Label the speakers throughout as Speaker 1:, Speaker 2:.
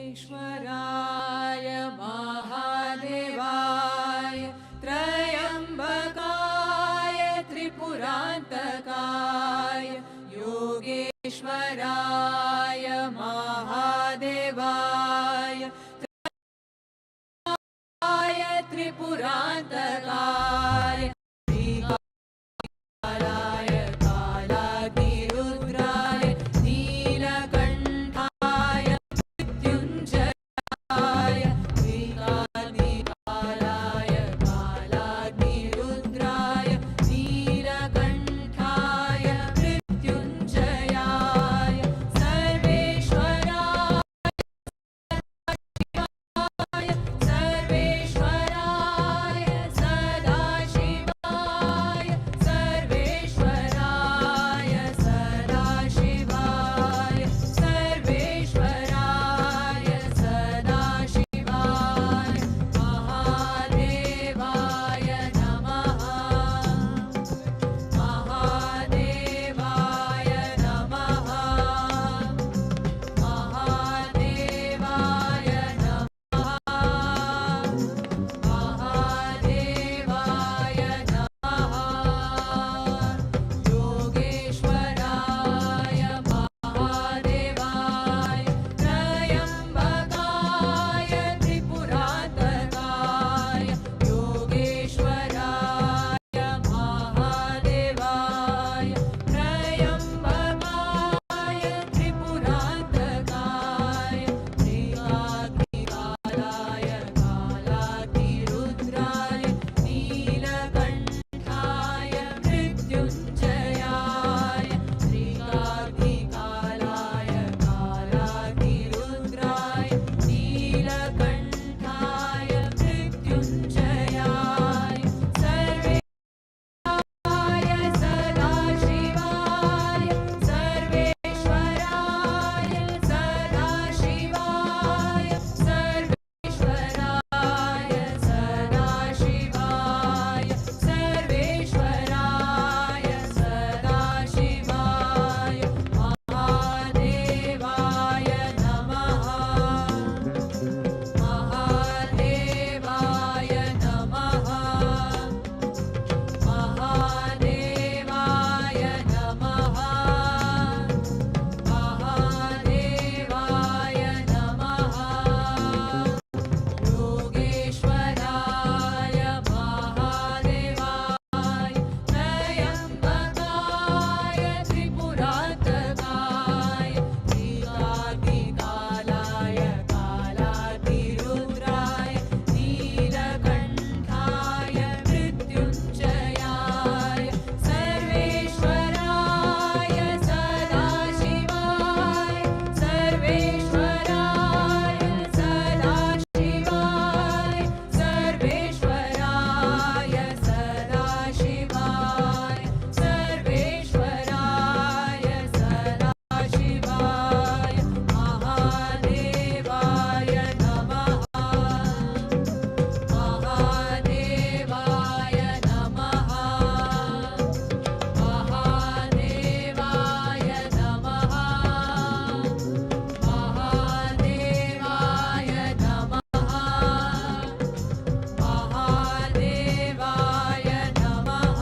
Speaker 1: योगेश्वराय महादेवाय त्रयम्बकाय त्रिपुरान्तकाय योगेश्वराय महादेवाय त्रिपुरान्तकाय कालाय कालाग्निरुद्राय नीलकण्ठाय मृत्युञ्जयाय कालाय कालाग्निरुद्राय नीलकण्ठाय मृत्युञ्जयाय सर्वेश्वराय सर्वेश्वराय सदाशिवाय सर्वेश्वराय सदाशिवाय सर्वेश्वराय सदाशिवाय महादेवाय नमः महादेवाय नमः महादेवाय महादेवाय नमः योगेश्वराय महादेवाय त्रयम्बकाय त्रिपुरान्तकाय योगेश्वराय महादेवाय त्रयम्बकाय त्रिपुरान्तकाय कालाय कालाग्निरुद्राय नीलकण्ठाय मृत्युञ्जयाय कालाय कालाग्निरुद्राय नीलकण्ठाय मृत्युञ्जयाय सर्वेश्वराय सदाशिवाय सर्वेश्वराय सदाशिवाय सर्वेश्वराय सदाशिवाय सर्वेश्वराय सदाशिवाय महादेवाय नमः महादेवाय नमः महादेवाय नमः महादेवाय नमः योगेश्वराय महादेवाय त्रयम्बकाय त्रिपुरान्तकाय कालाय कालाग्निरुद्राय नीलकण्ठाय मृत्युञ्जयाय सर्वेश्वराय सदाशिवाय सर्वेश्वराय सदाशिवाय सर्वेश्वराय सदाशिवाय सर्वेश्वराय सदाशिवाय महादेवाय नमः महादेवाय नमः महादेवाय नमः महादेवाय नमः महादेवाय नमः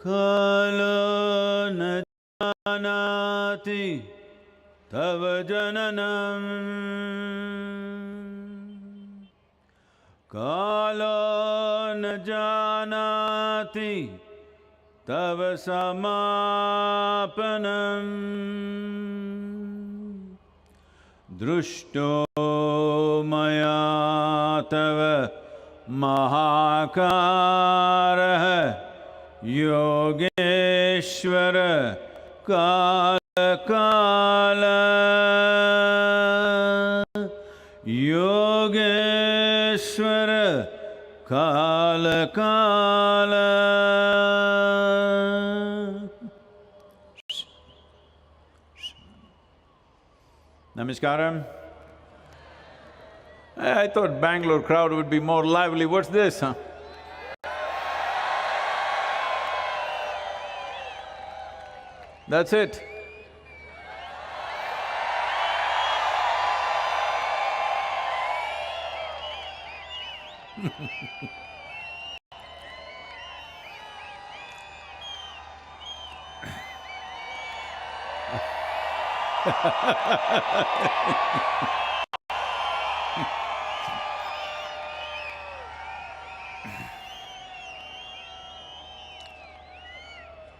Speaker 2: कालो न जानाति तव जननम् कालो न जानाति तव समापनम् दृष्टो मया तव महाकारः योगेश्वर काल योगेश्वर काल Namaskaram. I thought Bangalore crowd would be more lively, what's this, huh? That's it.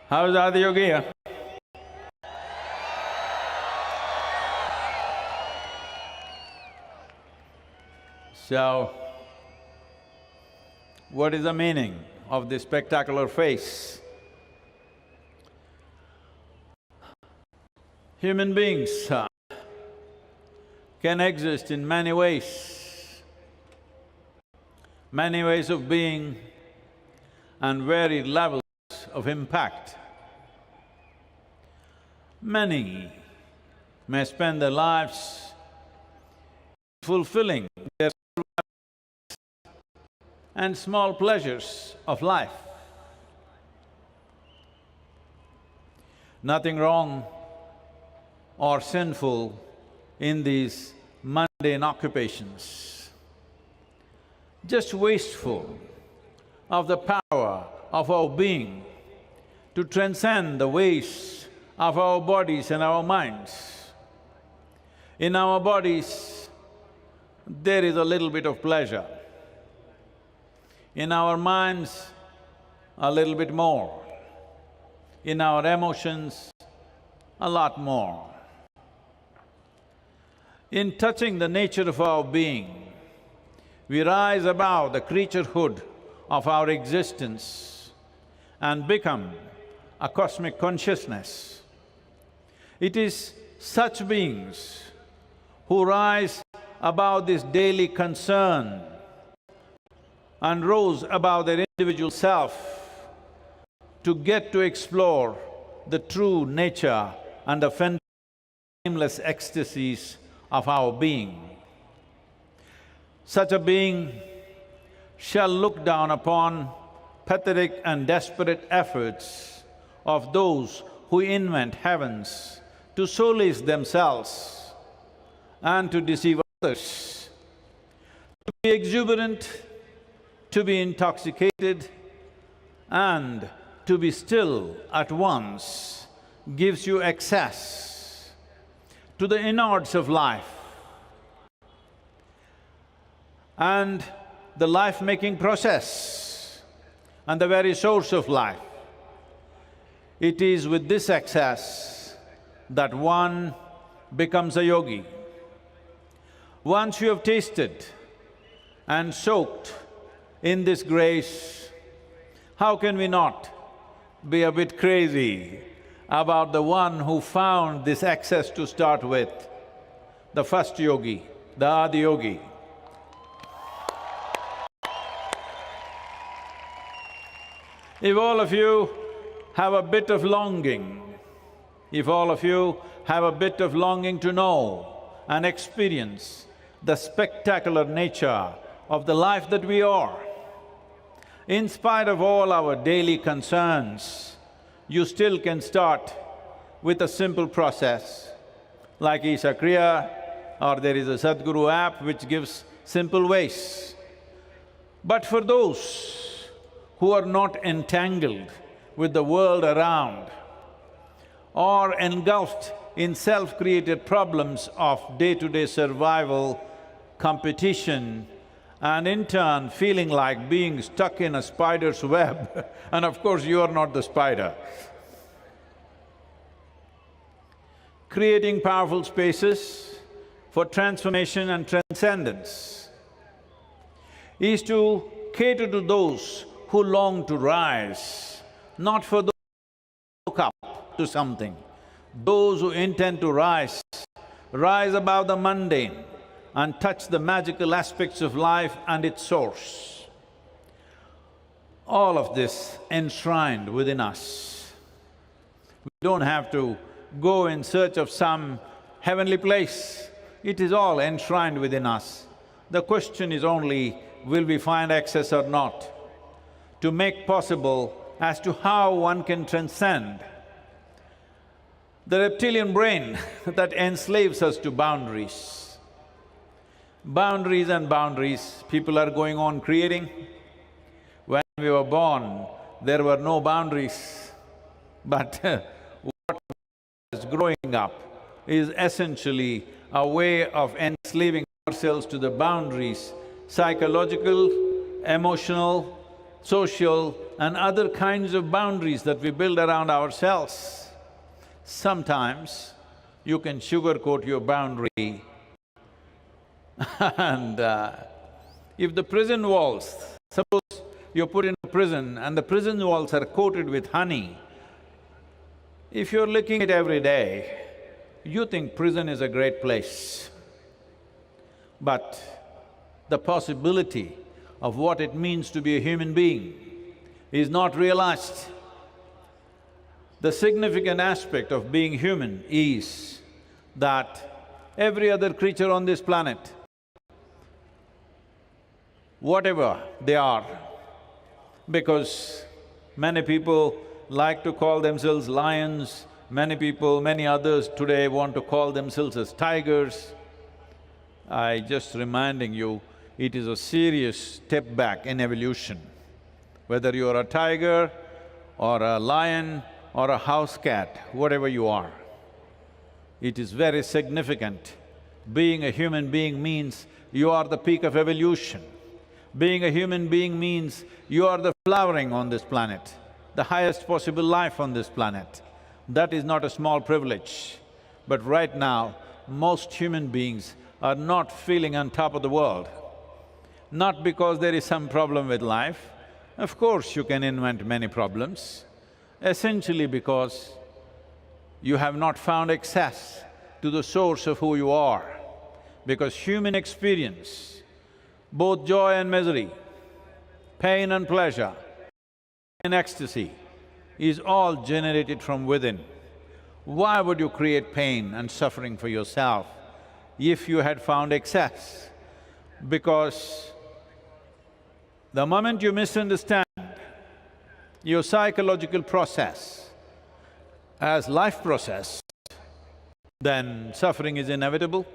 Speaker 2: How's Adiyogi? Huh? So, what is the meaning of this spectacular face? Human beings can exist in many ways of being and varied levels of impact. Many may spend their lives fulfilling their and small pleasures of life. Nothing wrong or sinful in these mundane occupations, just wasteful of the power of our being to transcend the waste of our bodies and our minds. In our bodies, there is a little bit of pleasure. In our minds, a little bit more. In our emotions, a lot more. In touching the nature of our being, we rise above the creaturehood of our existence and become a cosmic consciousness. It is such beings who rise above this daily concern and rose above their individual self to get to explore the true nature and the fathomless ecstasies of our being. Such a being shall look down upon pathetic and desperate efforts of those who invent heavens to solace themselves and to deceive others. To be exuberant, to be intoxicated and to be still at once gives you access to the innards of life and the life-making process and the very source of life. It is with this access that one becomes a yogi. Once you have tasted and soaked in this grace, how can we not be a bit crazy about the one who found this access to start with, the first yogi, the Adiyogi? If all of you have a bit of longing, if all of you have a bit of longing to know and experience the spectacular nature of the life that we are, in spite of all our daily concerns, you still can start with a simple process like Isha Kriya, or there is a Sadhguru app which gives simple ways. But for those who are not entangled with the world around or engulfed in self-created problems of day-to-day survival, competition, and in turn feeling like being stuck in a spider's web and of course you are not the spider. Creating powerful spaces for transformation and transcendence is to cater to those who long to rise, not for those who look up to something. Those who intend to rise above the mundane and touch the magical aspects of life and its source. All of this enshrined within us. We don't have to go in search of some heavenly place. It is all enshrined within us. The question is only, will we find access or not? To make possible as to how one can transcend the reptilian brain that enslaves us to boundaries. Boundaries and boundaries, people are going on creating. When we were born, there were no boundaries. But what is growing up is essentially a way of enslaving ourselves to the boundaries, psychological, emotional, social and other kinds of boundaries that we build around ourselves. Sometimes you can sugarcoat your boundary and if the prison walls, suppose you're put in a prison and the prison walls are coated with honey, if you're licking it every day, you think prison is a great place. But the possibility of what it means to be a human being is not realized. The significant aspect of being human is that every other creature on this planet, whatever they are, because many people like to call themselves lions, many others today want to call themselves as tigers. Just reminding you, it is a serious step back in evolution. Whether you're a tiger or a lion or a house cat, whatever you are, it is very significant. Being a human being means you are the peak of evolution. Being a human being means you are the flowering on this planet, the highest possible life on this planet. That is not a small privilege. But right now, most human beings are not feeling on top of the world. Not because there is some problem with life, of course you can invent many problems, essentially because you have not found access to the source of who you are. Because human experience, both joy and misery, pain and pleasure, and ecstasy, is all generated from within. Why would you create pain and suffering for yourself if you had found excess? Because the moment you misunderstand your psychological process as life process, then suffering is inevitable,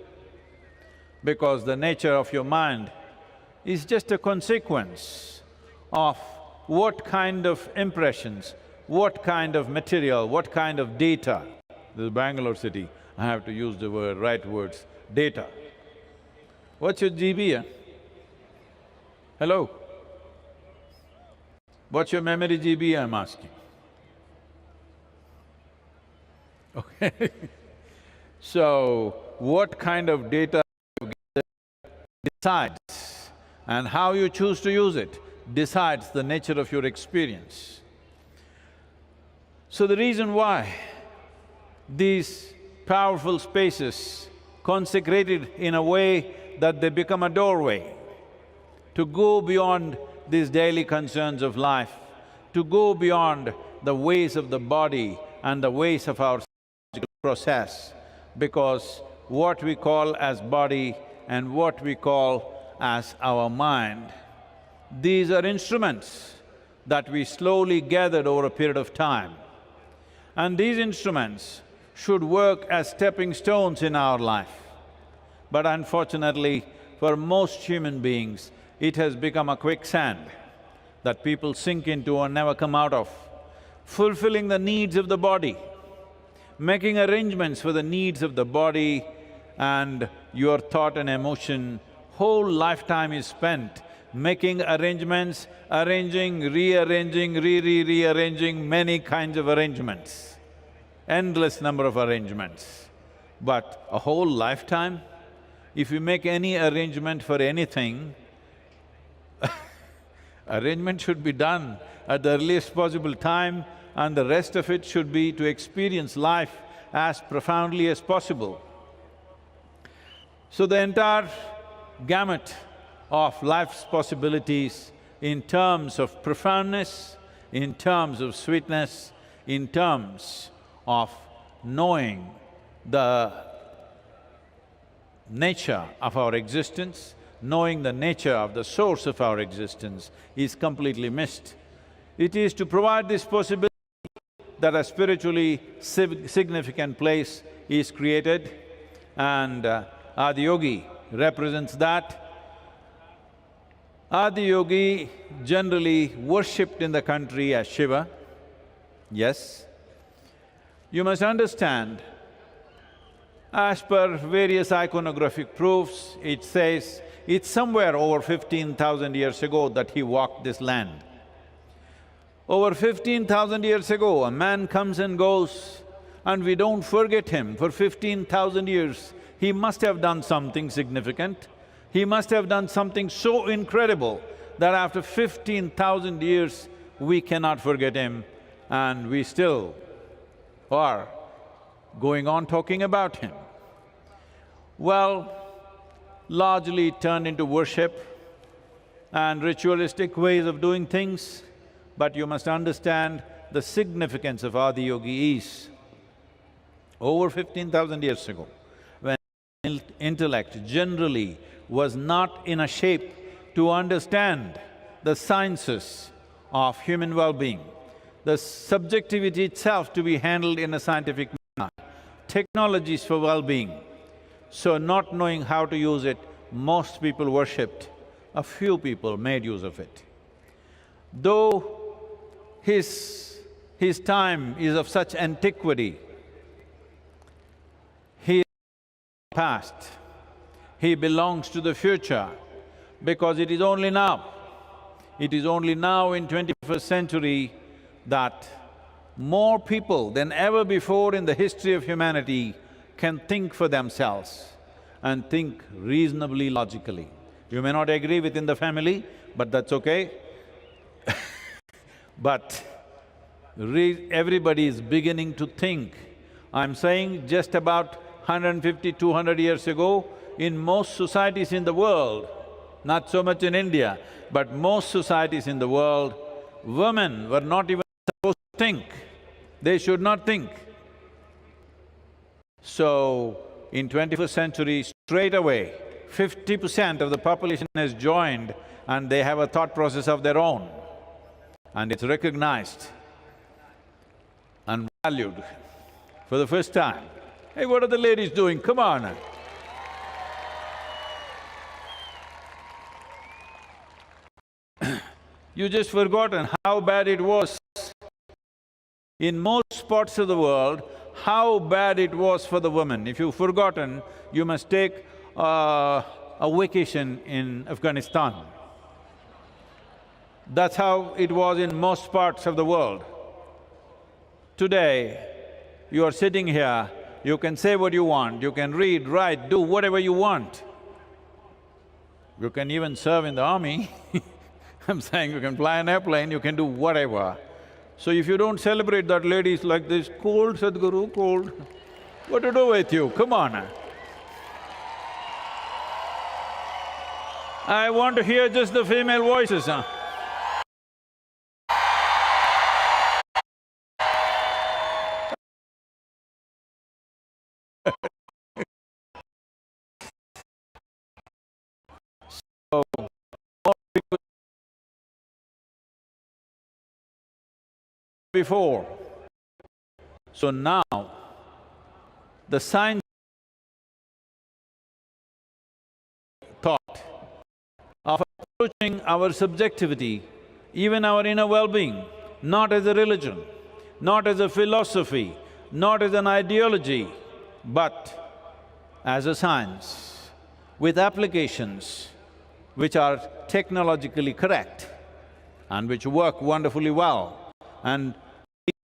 Speaker 2: because the nature of your mind is just a consequence of what kind of impressions, what kind of material, what kind of data. This is Bangalore city, I have to use the right words, data. What's your GB, eh? Hello? What's your memory GB, I'm asking? Okay. So, what kind of data you get decides, and how you choose to use it decides the nature of your experience. So the reason why these powerful spaces consecrated in a way that they become a doorway to go beyond these daily concerns of life, to go beyond the ways of the body and the ways of our psychological process, because what we call as body and what we call as our mind, these are instruments that we slowly gathered over a period of time. And these instruments should work as stepping stones in our life. But unfortunately, for most human beings, it has become a quicksand that people sink into and never come out of. Fulfilling the needs of the body, making arrangements for the needs of the body and your thought and emotion, whole lifetime is spent making arrangements, arranging, rearranging, rearranging many kinds of arrangements, endless number of arrangements. But a whole lifetime, if you make any arrangement for anything, arrangement should be done at the earliest possible time, and the rest of it should be to experience life as profoundly as possible. So the entire gamut of life's possibilities in terms of profoundness, in terms of sweetness, in terms of knowing the nature of our existence, knowing the nature of the source of our existence is completely missed. It is to provide this possibility that a spiritually significant place is created, and Adiyogi represents that. Adiyogi generally worshipped in the country as Shiva, yes. You must understand, as per various iconographic proofs, it says it's somewhere over 15,000 years ago that he walked this land. Over 15,000 years ago, a man comes and goes and we don't forget him. For 15,000 years, he must have done something significant. He must have done something so incredible that after 15,000 years, we cannot forget him, and we still are going on talking about him. Well, largely it turned into worship and ritualistic ways of doing things, but you must understand the significance of Adiyogi is over 15,000 years ago, when intellect generally was not in a shape to understand the sciences of human well-being, the subjectivity itself to be handled in a scientific manner, technologies for well-being. So not knowing how to use it, most people worshipped, a few people made use of it. Though his time is of such antiquity, he is past, he belongs to the future, because it is only now in 21st century that more people than ever before in the history of humanity can think for themselves and think reasonably logically. You may not agree within the family, but that's okay. But everybody is beginning to think. I'm saying just about 150, 200 years ago, in most societies in the world, not so much in India, but most societies in the world, women were not even supposed to think. They should not think. So, in 21st century, straight away, 50% of the population has joined and they have a thought process of their own. And it's recognized and valued for the first time. Hey, what are the ladies doing? Come on. You just forgotten how bad it was in most parts of the world, how bad it was for the women. If you've forgotten, you must take a vacation in Afghanistan. That's how it was in most parts of the world. Today, you are sitting here, you can say what you want, you can read, write, do whatever you want. You can even serve in the army. I'm saying you can fly an airplane, you can do whatever. So if you don't celebrate that ladies like this, cold Sadhguru, cold, what to do with you? Come on. I want to hear just the female voices, huh? So, more people before. So now, the science thought of approaching our subjectivity, even our inner well-being, not as a religion, not as a philosophy, not as an ideology, but as a science with applications which are technologically correct and which work wonderfully well. And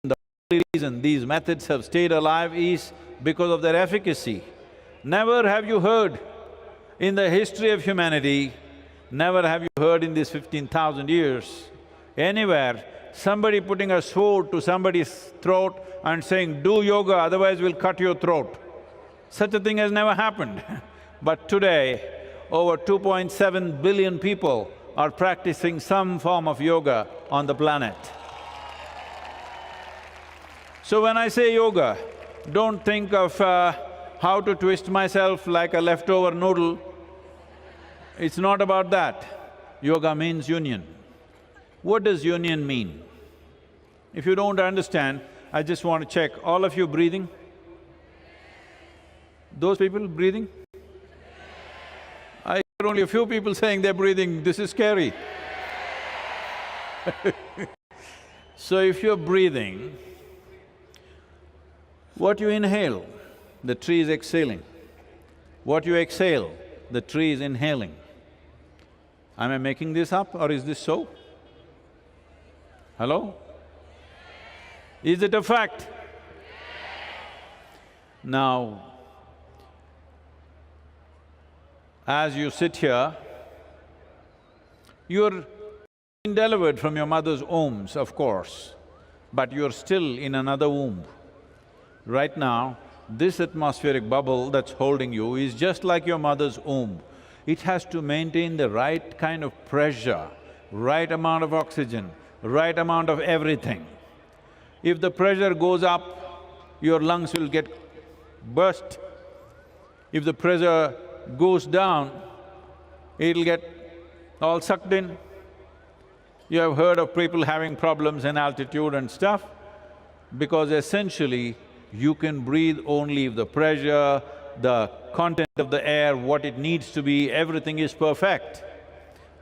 Speaker 2: the only reason these methods have stayed alive is because of their efficacy. Never have you heard in the history of humanity, never have you heard in these 15,000 years, anywhere, somebody putting a sword to somebody's throat and saying, do yoga, otherwise we'll cut your throat. Such a thing has never happened. But today, over 2.7 billion people are practicing some form of yoga on the planet. So when I say yoga, don't think of how to twist myself like a leftover noodle. It's not about that. Yoga means union. What does union mean? If you don't understand, I just want to check, all of you breathing? Those people breathing? I hear only a few people saying they're breathing, this is scary. So if you're breathing, what you inhale, the tree is exhaling. What you exhale, the tree is inhaling. Am I making this up or is this so? Hello? Is it a fact? Now, as you sit here, you're being delivered from your mother's wombs, of course, but you're still in another womb. Right now, this atmospheric bubble that's holding you is just like your mother's womb. It has to maintain the right kind of pressure, right amount of oxygen, right amount of everything. If the pressure goes up, your lungs will get burst. If the pressure goes down, it'll get all sucked in. You have heard of people having problems in altitude and stuff, because essentially you can breathe only if the pressure, the content of the air, what it needs to be, everything is perfect.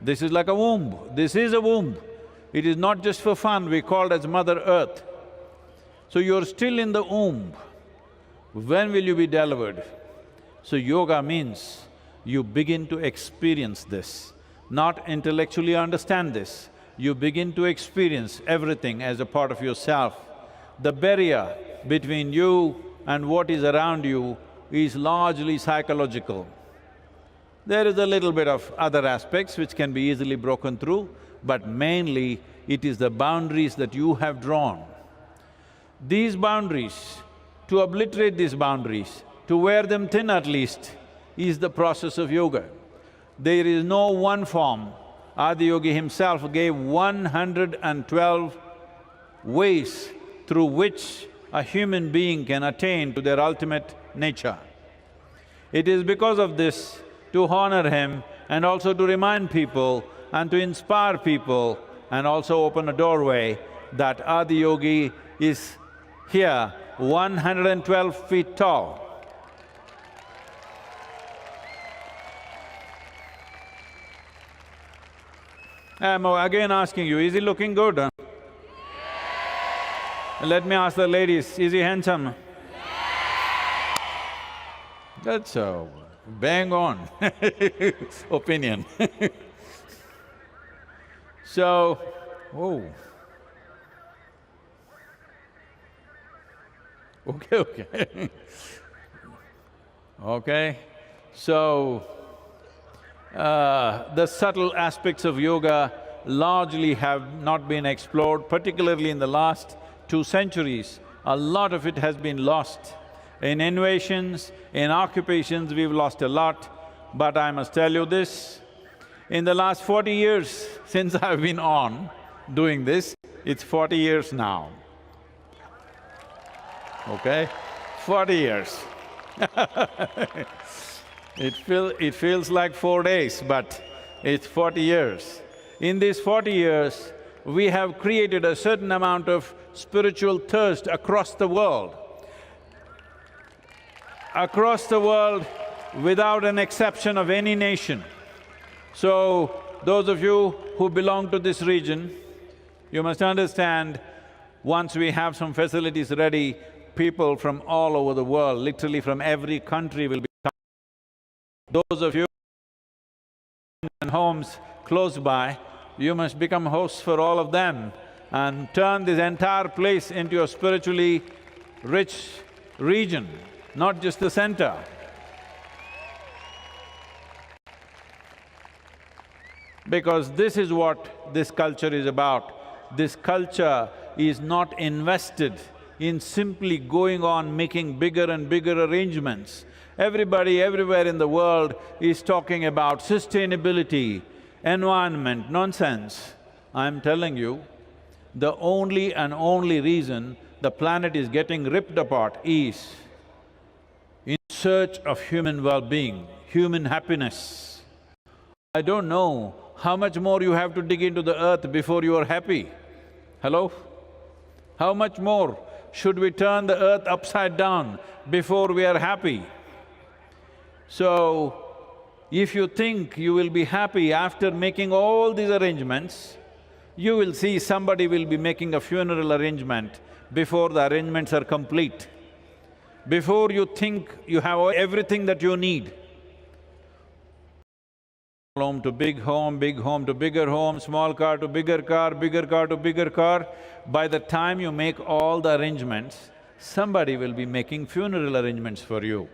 Speaker 2: This is like a womb, this is a womb. It is not just for fun, we call it as Mother Earth. So you're still in the womb. When will you be delivered? So yoga means you begin to experience this, not intellectually understand this. You begin to experience everything as a part of yourself. The barrier between you and what is around you is largely psychological. There is a little bit of other aspects which can be easily broken through, but mainly it is the boundaries that you have drawn. These boundaries, to obliterate these boundaries, to wear them thin at least, is the process of yoga. There is no one form. Adiyogi himself gave 112 ways through which a human being can attain to their ultimate nature. It is because of this, to honor him and also to remind people and to inspire people and also open a doorway, that Adiyogi is here, 112 feet tall. I'm again asking you, is he looking good? Huh? Let me ask the ladies, is he handsome? That's a bang on opinion. So, oh. Okay. Okay, so, the subtle aspects of yoga largely have not been explored, particularly in the last 2 centuries. A lot of it has been lost. In innovations, in occupations, we've lost a lot. But I must tell you this, in the last 40 years since I've been on doing this, it's 40 years now, okay? 40 years. It feels like 4 days, but it's 40 years. In these 40 years, we have created a certain amount of spiritual thirst across the world. Across the world, without an exception of any nation. So, those of you who belong to this region, you must understand, once we have some facilities ready, people from all over the world, literally from every country will be coming. Those of you in homes close by, you must become hosts for all of them and turn this entire place into a spiritually rich region, not just the center. Because this is what this culture is about. This culture is not invested in simply going on making bigger and bigger arrangements. Everybody everywhere in the world is talking about sustainability, environment, nonsense. I'm telling you, the only and only reason the planet is getting ripped apart is in search of human well-being, human happiness. I don't know how much more you have to dig into the earth before you are happy. Hello? How much more should we turn the earth upside down before we are happy? So, if you think you will be happy after making all these arrangements, you will see somebody will be making a funeral arrangement before the arrangements are complete. Before you think you have everything that you need, home to big home to bigger home, small car to bigger car, bigger car to bigger car. By the time you make all the arrangements, somebody will be making funeral arrangements for you.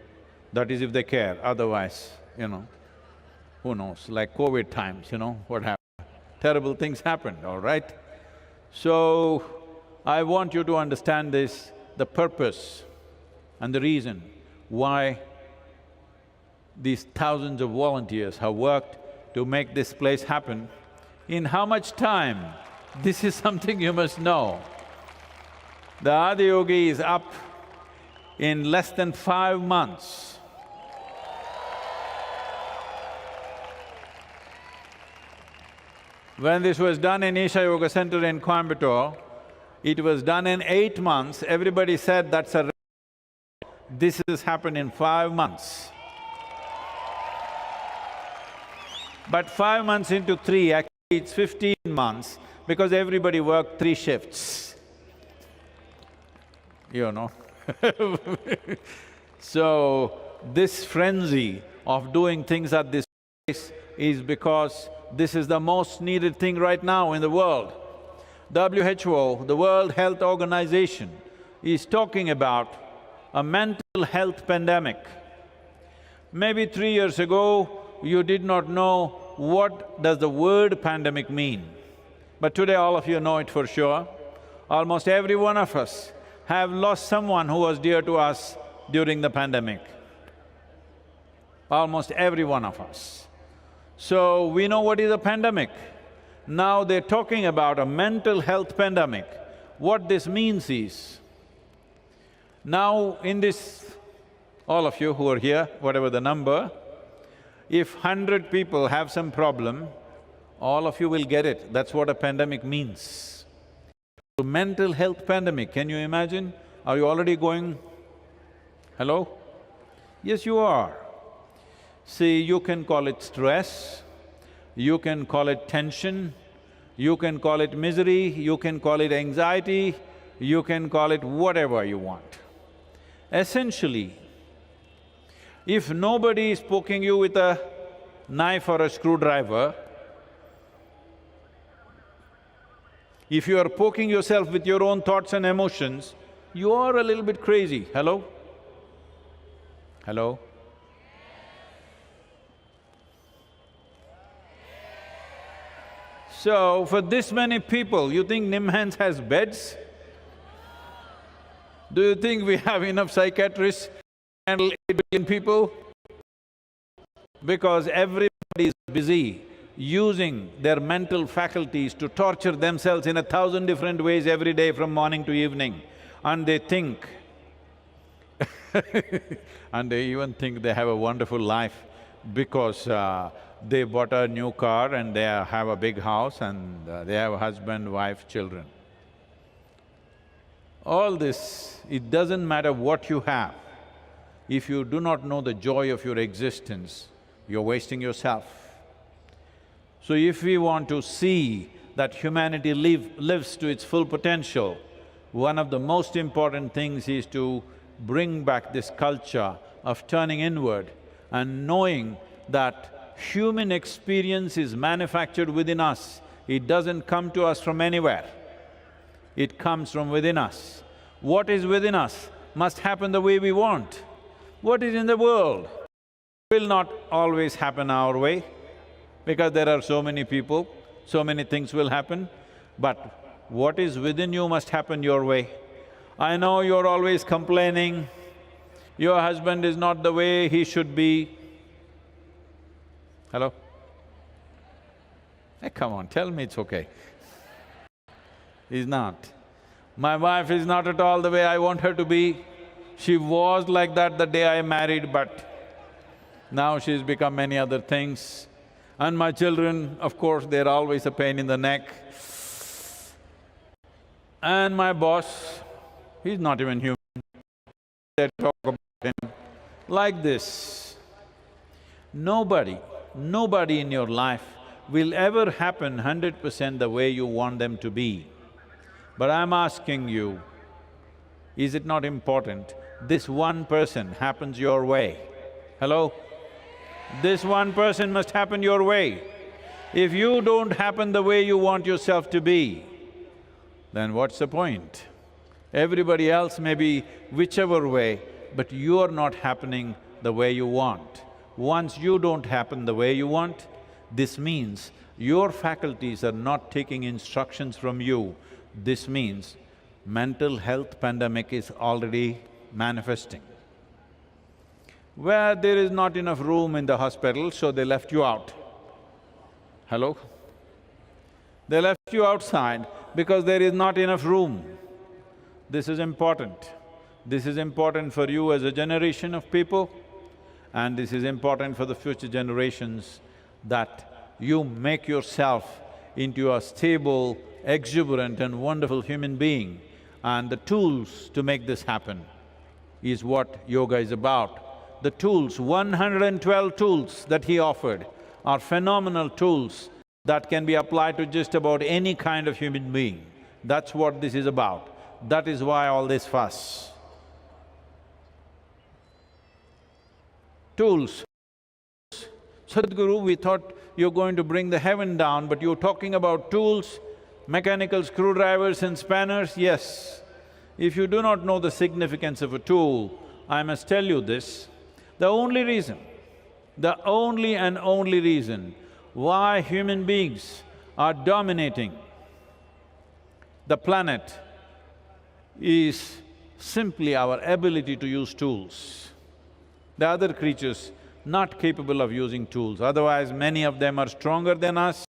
Speaker 2: That is if they care, otherwise, who knows, like COVID times, what happened? Terrible things happened, all right? So, I want you to understand this, the purpose and the reason why these thousands of volunteers have worked to make this place happen. In how much time? This is something you must know. The Adiyogi is up in less than 5 months. When this was done in Isha Yoga Center in Coimbatore, it was done in 8 months. Everybody said that's a… This has happened in 5 months. But 5 months into 3, actually it's 15 months because everybody worked 3 shifts, So, this frenzy of doing things at this place is because this is the most needed thing right now in the world. WHO, the World Health Organization, is talking about a mental health pandemic. Maybe 3 years ago, you did not know what does the word pandemic mean. But today all of you know it for sure. Almost every one of us have lost someone who was dear to us during the pandemic. Almost every one of us. So, we know what is a pandemic. Now they're talking about a mental health pandemic. What this means is, now in this, all of you who are here, whatever the number, if 100 people have some problem, all of you will get it. That's what a pandemic means. So mental health pandemic, can you imagine? Are you already going… Hello? Yes, you are. See, you can call it stress, you can call it tension, you can call it misery, you can call it anxiety, you can call it whatever you want. Essentially, if nobody is poking you with a knife or a screwdriver, if you are poking yourself with your own thoughts and emotions, you are a little bit crazy. Hello? Hello? So, for this many people, you think Nimhans has beds? Do you think we have enough psychiatrists to handle 8 billion people? Because everybody is busy using their mental faculties to torture themselves in 1,000 different ways every day from morning to evening. And they think and they even think they have a wonderful life because they bought a new car and they have a big house and they have a husband, wife, children. All this, it doesn't matter what you have. If you do not know the joy of your existence, you're wasting yourself. So if we want to see that humanity lives to its full potential, one of the most important things is to bring back this culture of turning inward and knowing that human experience is manufactured within us. It doesn't come to us from anywhere. It comes from within us. What is within us must happen the way we want. What is in the world will not always happen our way, because there are so many people, so many things will happen, but what is within you must happen your way. I know you're always complaining, your husband is not the way he should be. Hello? Hey, come on, tell me it's okay. He's not. My wife is not at all the way I want her to be. She was like that the day I married, but now she's become many other things. And my children, of course, they're always a pain in the neck. And my boss, he's not even human. They talk about him like this. Nobody in your life will ever happen 100% the way you want them to be. But I'm asking you, is it not important this one person happens your way? Hello? This one person must happen your way. If you don't happen the way you want yourself to be, then what's the point? Everybody else may be whichever way, but you're not happening the way you want. Once you don't happen the way you want, this means your faculties are not taking instructions from you. This means mental health pandemic is already manifesting. Where there is not enough room in the hospital, so they left you out. Hello? They left you outside because there is not enough room. This is important. This is important for you as a generation of people, and this is important for the future generations, that you make yourself into a stable, exuberant and wonderful human being. And the tools to make this happen is what yoga is about. The tools, 112 tools that he offered are phenomenal tools that can be applied to just about any kind of human being. That's what this is about. That is why all this fuss. Tools. Sadhguru, we thought you're going to bring the heaven down, but you're talking about tools, mechanical screwdrivers and spanners. Yes, if you do not know the significance of a tool, I must tell you this. The only reason why human beings are dominating the planet is simply our ability to use tools. The other creatures not capable of using tools, otherwise many of them are stronger than us,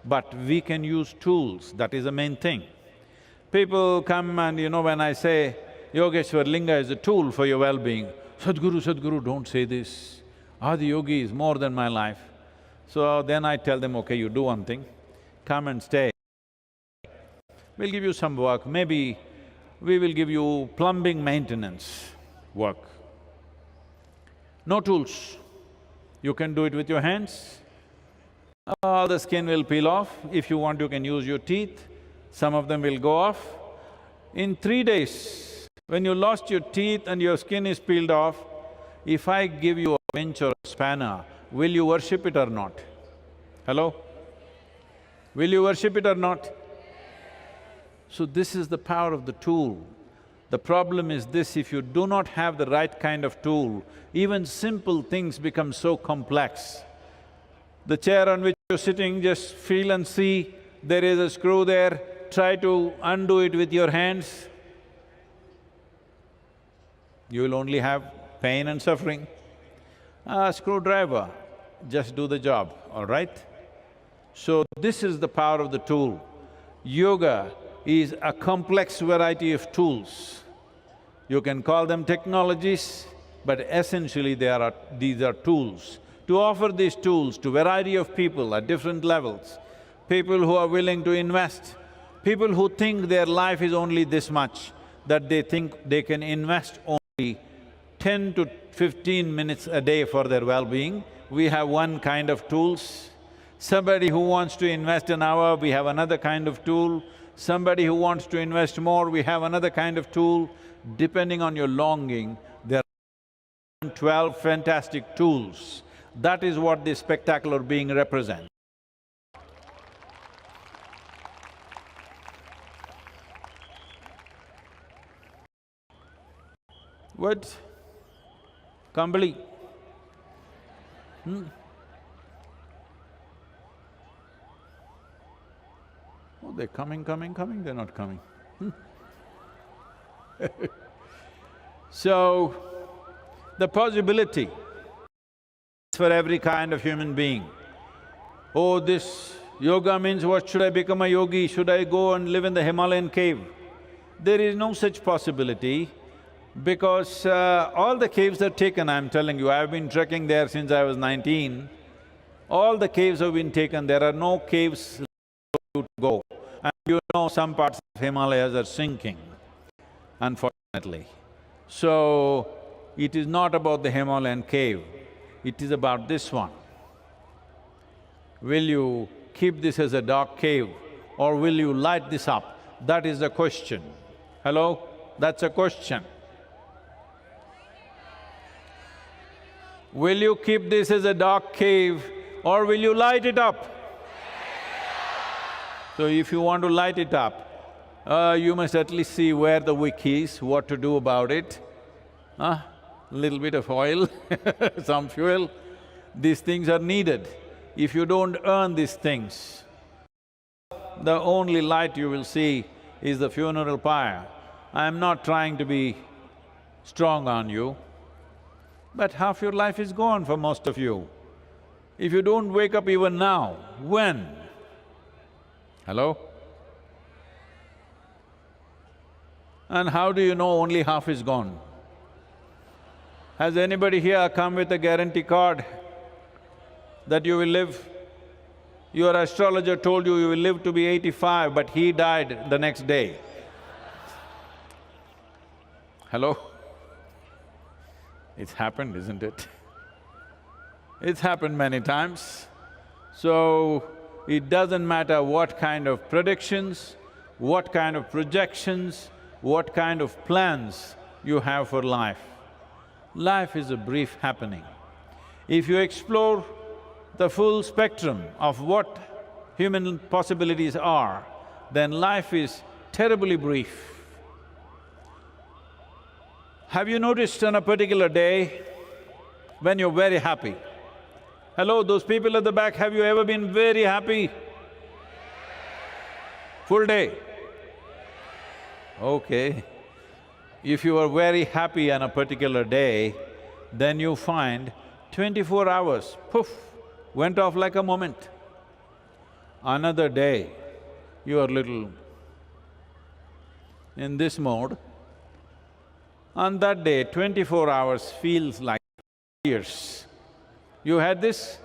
Speaker 2: but we can use tools, that is the main thing. People come and when I say, Yogeshwar Linga is a tool for your well-being, Sadhguru, don't say this. Adi Yogi is more than my life. So then I tell them, okay, you do one thing, come and stay. We'll give you some work, maybe we will give you plumbing maintenance work. No tools, you can do it with your hands. All the skin will peel off. If you want, you can use your teeth, some of them will go off. In 3 days, when you lost your teeth and your skin is peeled off, if I give you a winch or a spanner, will you worship it or not? Hello? Will you worship it or not? So this is the power of the tool. The problem is this, if you do not have the right kind of tool, even simple things become so complex. The chair on which you're sitting, just feel and see, there is a screw there, try to undo it with your hands. You will only have pain and suffering. A screwdriver, just do the job, all right? So this is the power of the tool. Yoga is a complex variety of tools. You can call them technologies, but essentially these are tools. To offer these tools to variety of people at different levels, people who are willing to invest, people who think their life is only this much, that they think they can invest only 10 to 15 minutes a day for their well-being, we have one kind of tools. Somebody who wants to invest an hour, we have another kind of tool. Somebody who wants to invest more, we have another kind of tool. Depending on your longing, there are 12 fantastic tools. That is what this spectacular being represents. What? Kambali? Oh, they're coming, they're not coming. So, the possibility for every kind of human being. Oh, this yoga means what should I become a yogi? Should I go and live in the Himalayan cave? There is no such possibility because all the caves are taken, I'm telling you. I've been trekking there since I was 19. All the caves have been taken, there are no caves left to go. And you know some parts of Himalayas are sinking, unfortunately. So, it is not about the Himalayan cave, it is about this one. Will you keep this as a dark cave or will you light this up? That is the question. Hello? That's a question. Will you keep this as a dark cave or will you light it up? So if you want to light it up, you must at least see where the wick is, what to do about it. Little bit of oil, some fuel, these things are needed. If you don't earn these things, the only light you will see is the funeral pyre. I'm not trying to be strong on you, but half your life is gone for most of you. If you don't wake up even now, when? Hello? And how do you know only half is gone? Has anybody here come with a guarantee card that you will live? Your astrologer told you will live to be 85, but he died the next day. Hello? It's happened, isn't it? It's happened many times. So, it doesn't matter what kind of predictions, what kind of projections, what kind of plans you have for life. Life is a brief happening. If you explore the full spectrum of what human possibilities are, then life is terribly brief. Have you noticed on a particular day when you're very happy? Hello, those people at the back, have you ever been very happy? Full day? Okay. If you are very happy on a particular day, then you find 24 hours, poof, went off like a moment. Another day, you are little in this mode. On that day, 24 hours feels like years. You had this?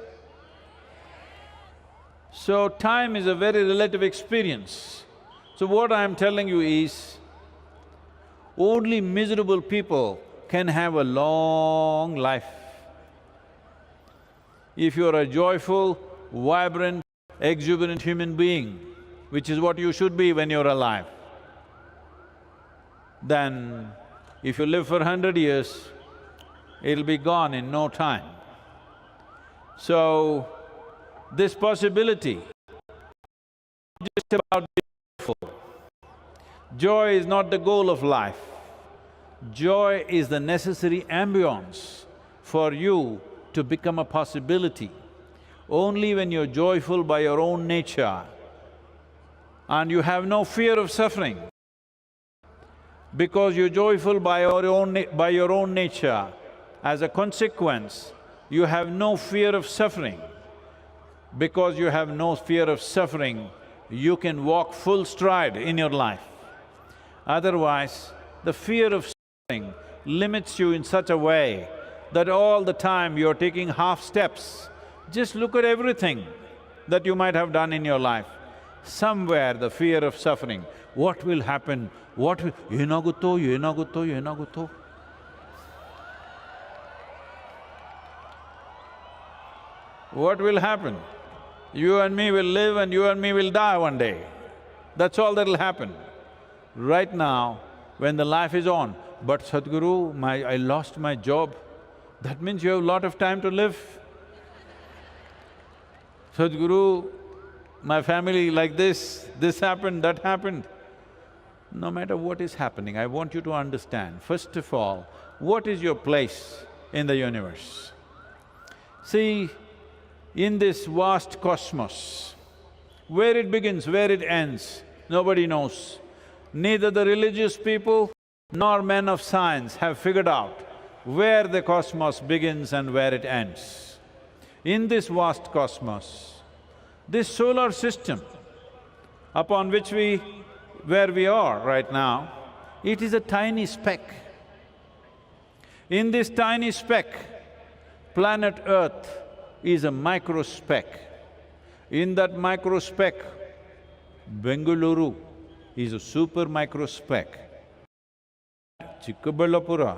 Speaker 2: So, time is a very relative experience. So what I'm telling you is, only miserable people can have a long life. If you're a joyful, vibrant, exuberant human being, which is what you should be when you're alive, then if you live for 100 years, it'll be gone in no time. So, this possibility is just about being joyful. Joy is not the goal of life. Joy is the necessary ambience for you to become a possibility. Only when you're joyful by your own nature and you have no fear of suffering, because you're joyful by your own nature, as a consequence, you have no fear of suffering. Because you have no fear of suffering, you can walk full stride in your life. Otherwise, the fear of suffering limits you in such a way that all the time you're taking half steps. Just look at everything that you might have done in your life. Somewhere the fear of suffering, what will happen, what will… ಏನಾಗುತ್ತೋ ಏನಾಗುತ್ತೋ ಏನಾಗುತ್ತೋ. What will happen? You and me will live and you and me will die one day. That's all that'll happen. Right now, when the life is on, but Sadhguru, I lost my job, that means you have a lot of time to live. Sadhguru, my family like this happened, that happened. No matter what is happening, I want you to understand, first of all, what is your place in the universe? See, in this vast cosmos, where it begins, where it ends, nobody knows. Neither the religious people nor men of science have figured out where the cosmos begins and where it ends. In this vast cosmos, this solar system upon which where we are right now, It is a tiny speck. In this tiny speck, planet Earth is a micro speck. In that micro speck, Bengaluru is a super micro speck. Chikkaballapura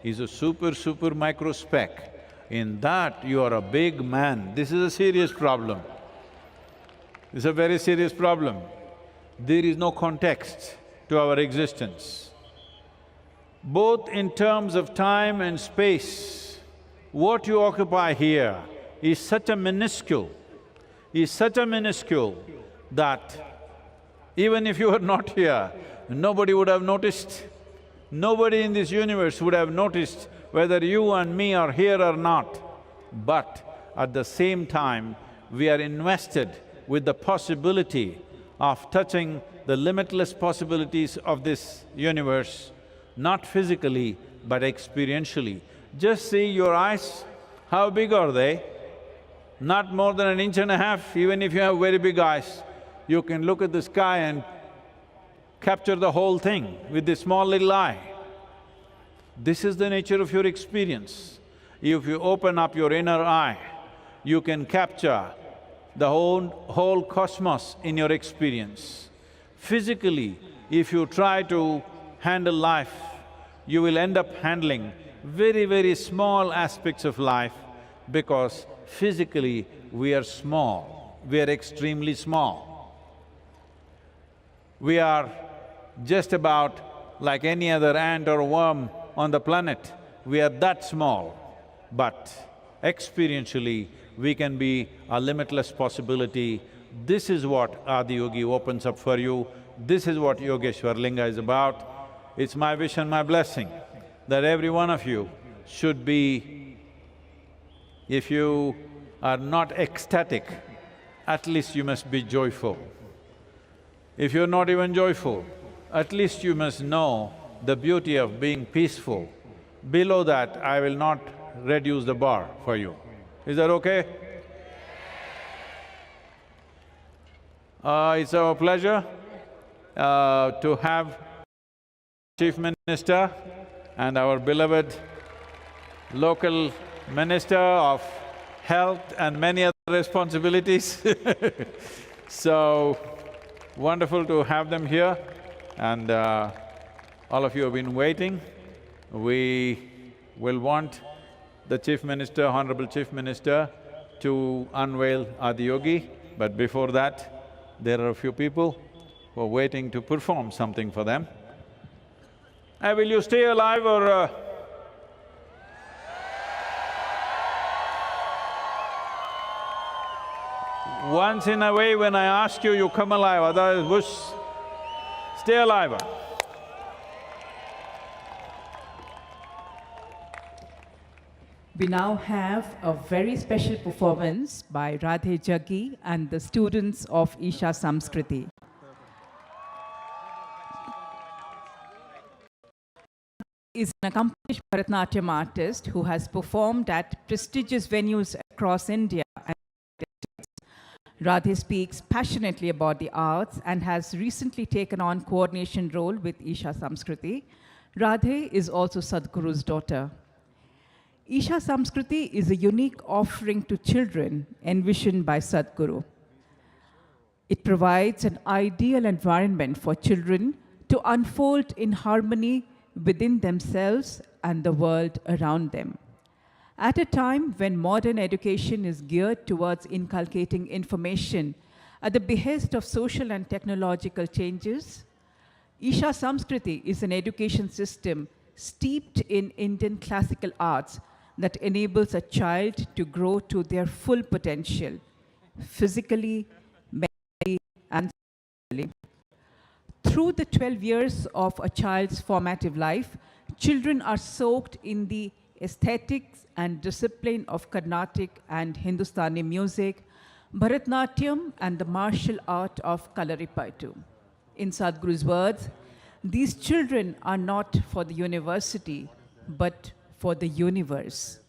Speaker 2: is a super micro speck. In that, you are a big man. This is a serious problem. It's a very serious problem. There is no context to our existence. Both in terms of time and space, what you occupy here is such a minuscule, that even if you were not here, nobody would have noticed. Nobody in this universe would have noticed whether you and me are here or not. But at the same time, we are invested with the possibility of touching the limitless possibilities of this universe, not physically, but experientially. Just see your eyes, how big are they? Not more than 1.5 inches, even if you have very big eyes. You can look at the sky and capture the whole thing with this small little eye. This is the nature of your experience. If you open up your inner eye, you can capture the whole cosmos in your experience. Physically, if you try to handle life, you will end up handling very small aspects of life because physically we are small, we are extremely small. We are just about like any other ant or worm on the planet, we are that small. But experientially, we can be a limitless possibility. This is what Adiyogi opens up for you. This is what Yogeshwar Linga is about. It's my wish and my blessing that every one of you should be… If you are not ecstatic, at least you must be joyful. If you're not even joyful, at least you must know the beauty of being peaceful. Below that, I will not reduce the bar for you. Is that okay? It's our pleasure to have Chief Minister and our beloved local Minister of Health and many other responsibilities So, wonderful to have them here and all of you have been waiting. We will want the Chief Minister, Honorable Chief Minister, to unveil Adiyogi, but before that, there are a few people who are waiting to perform something for them. Will you stay alive or… Once in a way when I ask you, you come alive, otherwise whoosh, stay alive.
Speaker 3: We now have a very special performance by Radhe Jaggi and the students of Isha Samskriti. Is an accomplished Bharatanatyam artist who has performed at prestigious venues across India. Radhe speaks passionately about the arts and has recently taken on coordination role with Isha Samskriti. Radhe is also Sadhguru's daughter. Isha Samskriti is a unique offering to children envisioned by Sadhguru. It provides an ideal environment for children to unfold in harmony within themselves and the world around them. At a time when modern education is geared towards inculcating information at the behest of social and technological changes, Isha Samskriti is an education system steeped in Indian classical arts that enables a child to grow to their full potential, physically, mentally, and spiritually. Through the 12 years of a child's formative life, children are soaked in the aesthetics and discipline of Carnatic and Hindustani music, Bharatanatyam, and the martial art of Kalaripayattu. In Sadhguru's words, these children are not for the university, but for the universe.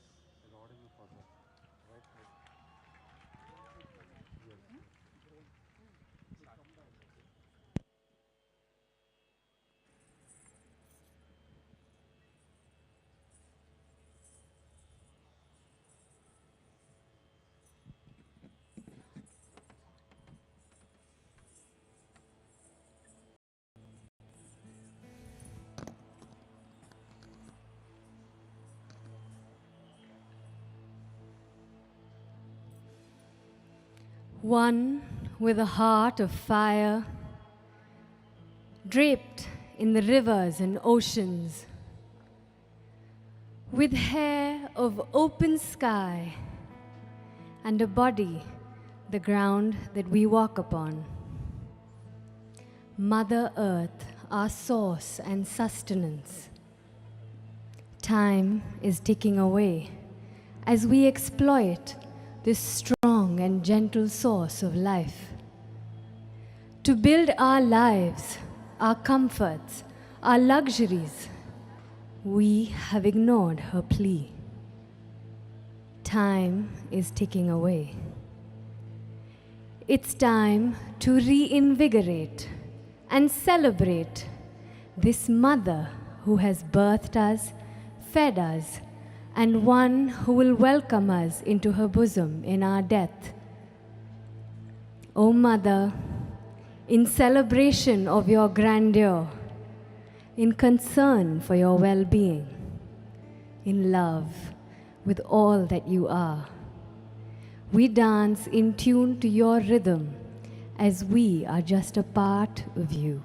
Speaker 4: One with a heart of fire, draped in the rivers and oceans, with hair of open sky and a body, the ground that we walk upon. Mother Earth, our source and sustenance. Time is ticking away as we exploit this strong and gentle source of life. To build our lives, our comforts, our luxuries, we have ignored her plea. Time is ticking away. It's time to reinvigorate and celebrate this mother who has birthed us, fed us, and one who will welcome us into her bosom in our death. O Mother, in celebration of your grandeur, in concern for your well-being, in love with all that you are, we dance in tune to your rhythm as we are just a part of you.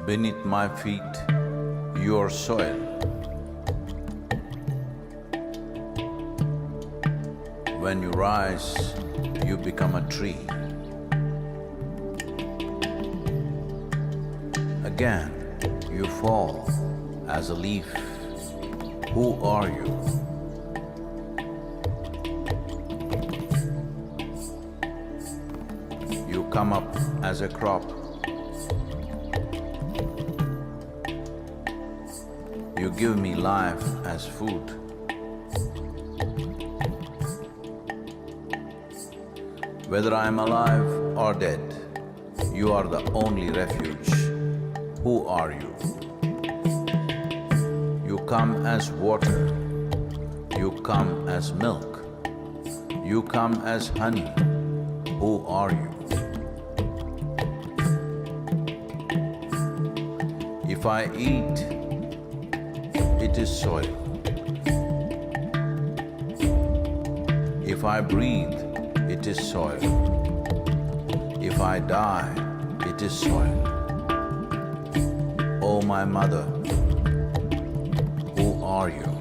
Speaker 2: Beneath my feet, your soil. When you rise, you become a tree. Again, you fall as a leaf. Who are you? You come up as a crop. You give me life as food. Whether I am alive or dead, you are the only refuge. Who are you? You come as water. You come as milk. You come as honey. Who are you? If I eat, it is soil. If I breathe, it is soil. If I die, it is soil. Oh, my mother, who are you?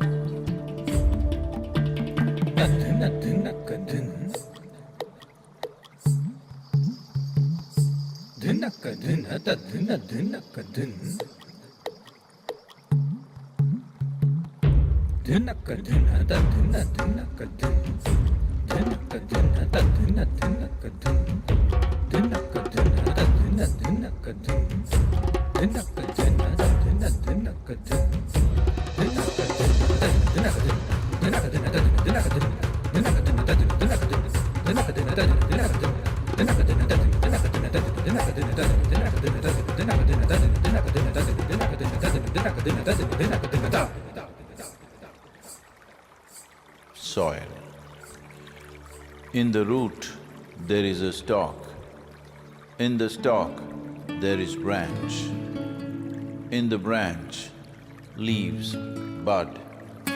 Speaker 2: Soil. In the root, there is a stalk. In the stalk, there is branch. In the branch, leaves, bud,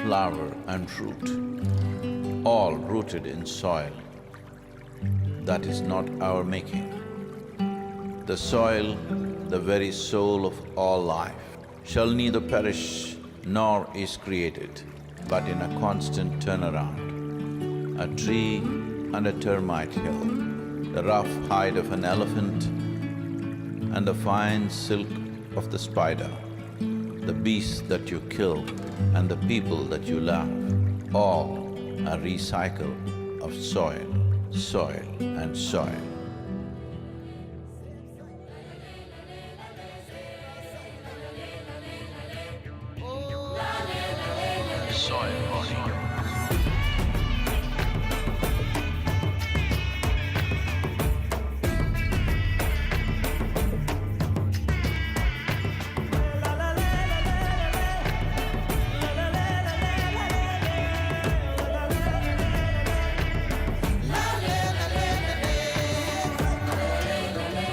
Speaker 2: flower and fruit, all rooted in soil. That is not our making. The soil, the very soul of all life, shall neither perish nor is created, but in a constant turnaround. A tree and a termite hill, the rough hide of an elephant and the fine silk of the spider, the beasts that you kill and the people that you love, all a recycle of soil, soil and soil. Soil.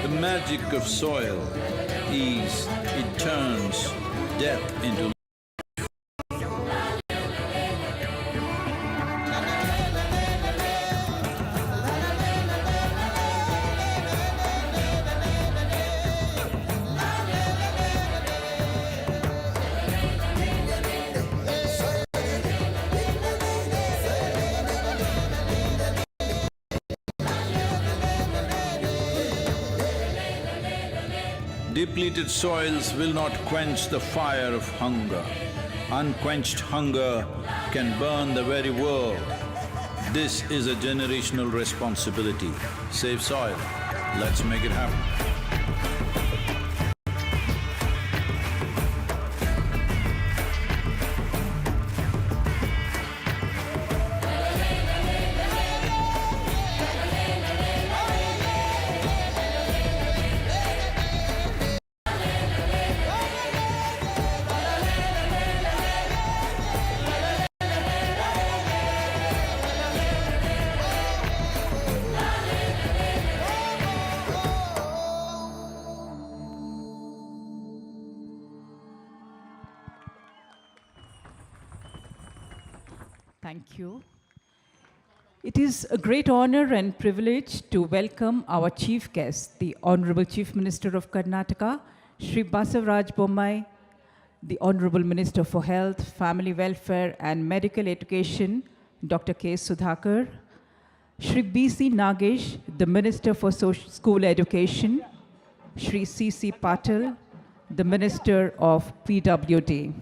Speaker 2: The magic of soil is it turns death into depleted soils will not quench the fire of hunger. Unquenched hunger can burn the very world. This is a generational responsibility. Save soil. Let's make it happen.
Speaker 3: Thank you. It is a great honor and privilege to welcome our chief guest, the Honorable Chief Minister of Karnataka, Shri Basavaraj Bommai, the Honorable Minister for Health, Family Welfare and Medical Education, Dr. K. Sudhakar, Shri B.C. Nagesh, the Minister for School Education, Shri C.C. Patil, the Minister of PWD.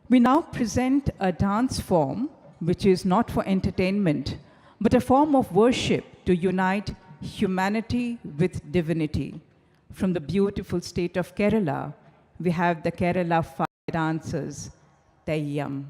Speaker 3: We now present a dance form which is not for entertainment, but a form of worship to unite humanity with divinity. From the beautiful state of Kerala, we have the Kerala fire dancers, Teyyam.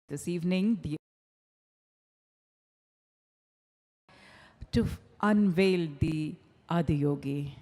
Speaker 3: this evening to unveil the Adiyogi.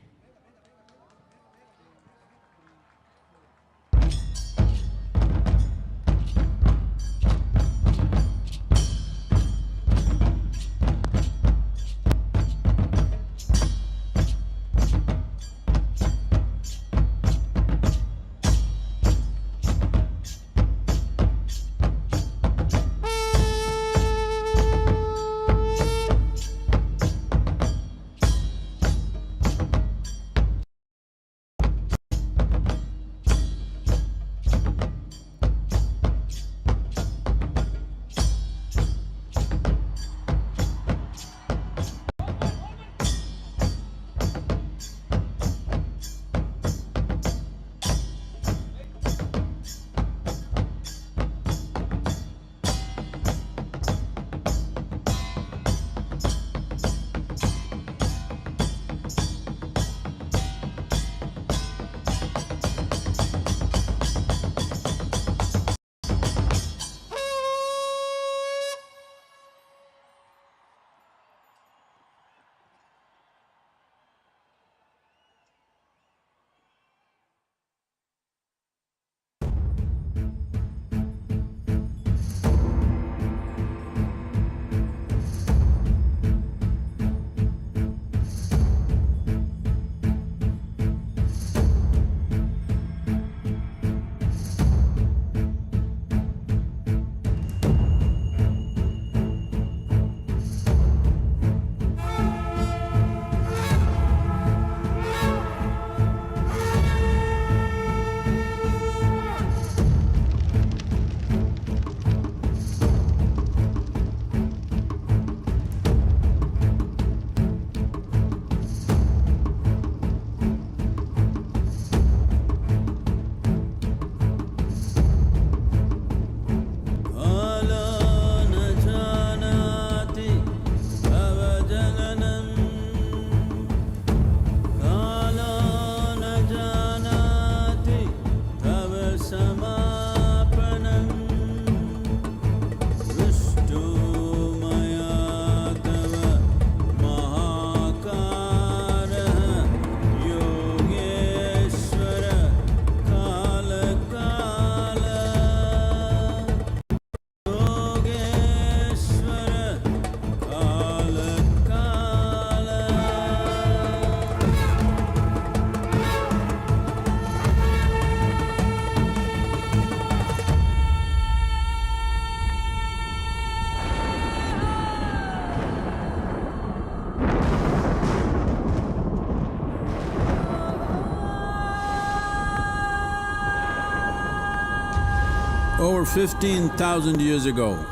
Speaker 5: Over 15,000 years ago,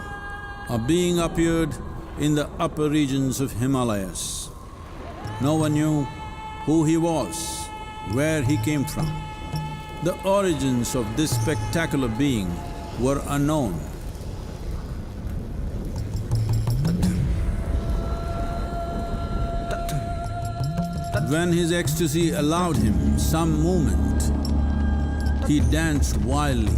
Speaker 5: a being appeared in the upper regions of Himalayas. No one knew who he was, where he came from. The origins of this spectacular being were unknown. When his ecstasy allowed him some movement, he danced wildly.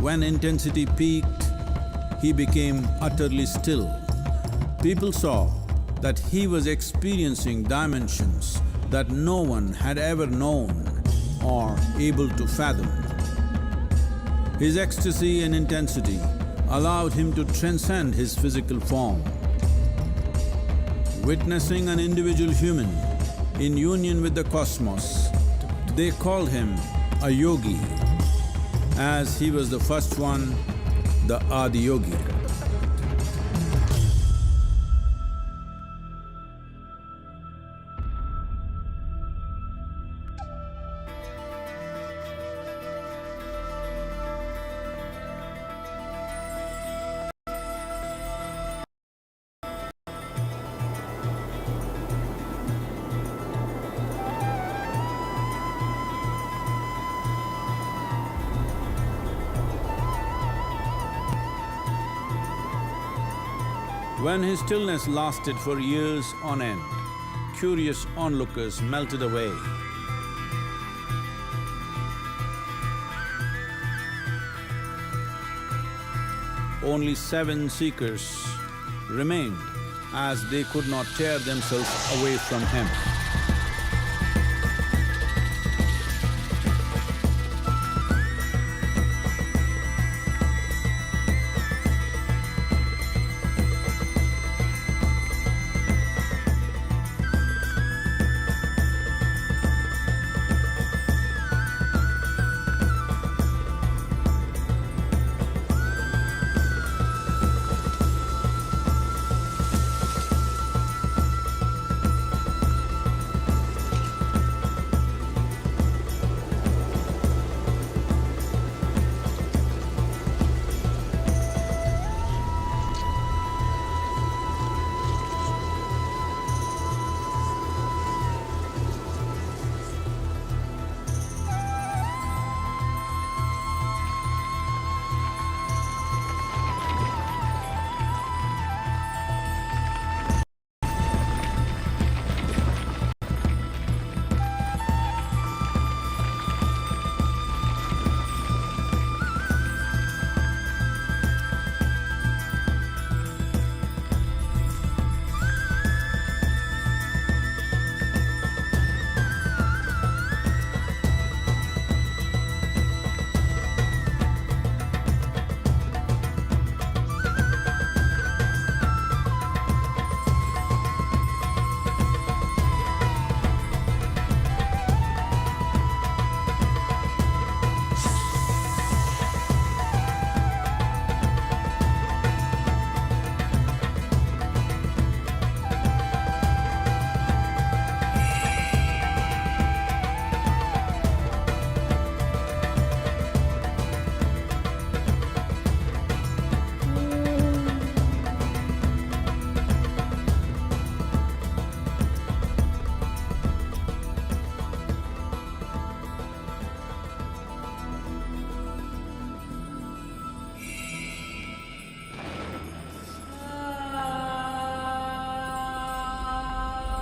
Speaker 5: When intensity peaked, he became utterly still. People saw that he was experiencing dimensions that no one had ever known or able to fathom. His ecstasy and intensity allowed him to transcend his physical form. Witnessing an individual human in union with the cosmos, they called him a yogi, as he was the first one, the Adiyogi. When his stillness lasted for years on end, curious onlookers melted away. Only 7 seekers remained, as they could not tear themselves away from him.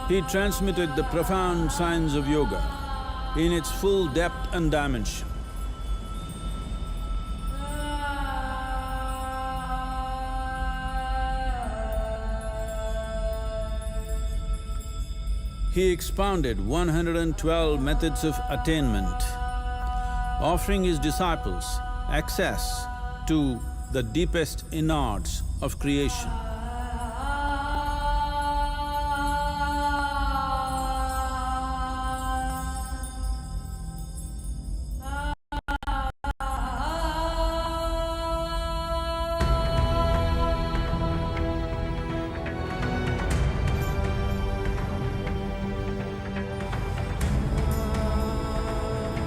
Speaker 5: He transmitted the profound science of yoga in its full depth and dimension. He expounded 112 methods of attainment, offering his disciples access to the deepest innards of creation.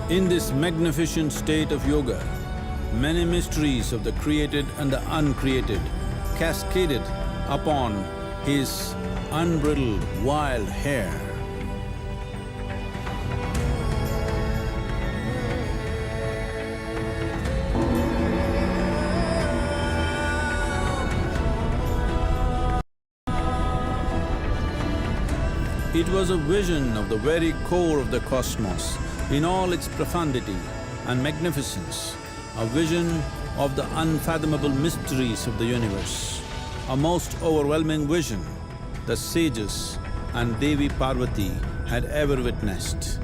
Speaker 5: In this magnificent state of yoga, many mysteries of the created and the uncreated cascaded upon his unbridled wild hair. It was a vision of the very core of the cosmos in all its profundity and magnificence, a vision of the unfathomable mysteries of the universe, a most overwhelming vision the sages and Devi Parvati had ever witnessed.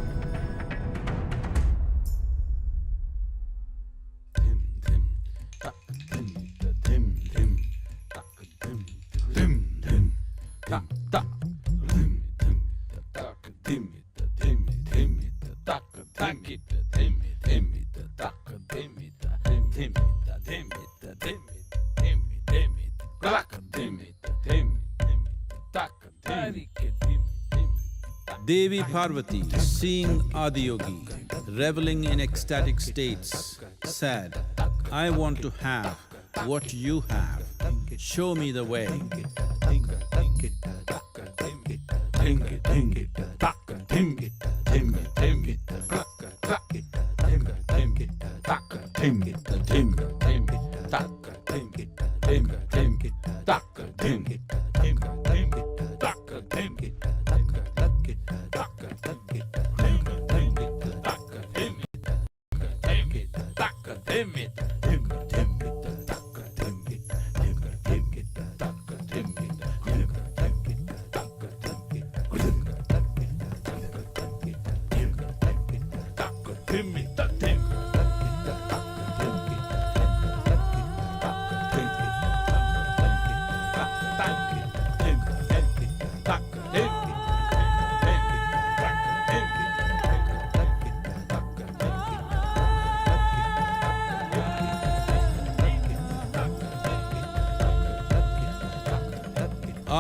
Speaker 5: Devi Parvati, seeing Adiyogi reveling in ecstatic states, said, "I want to have what you have. Show me the way."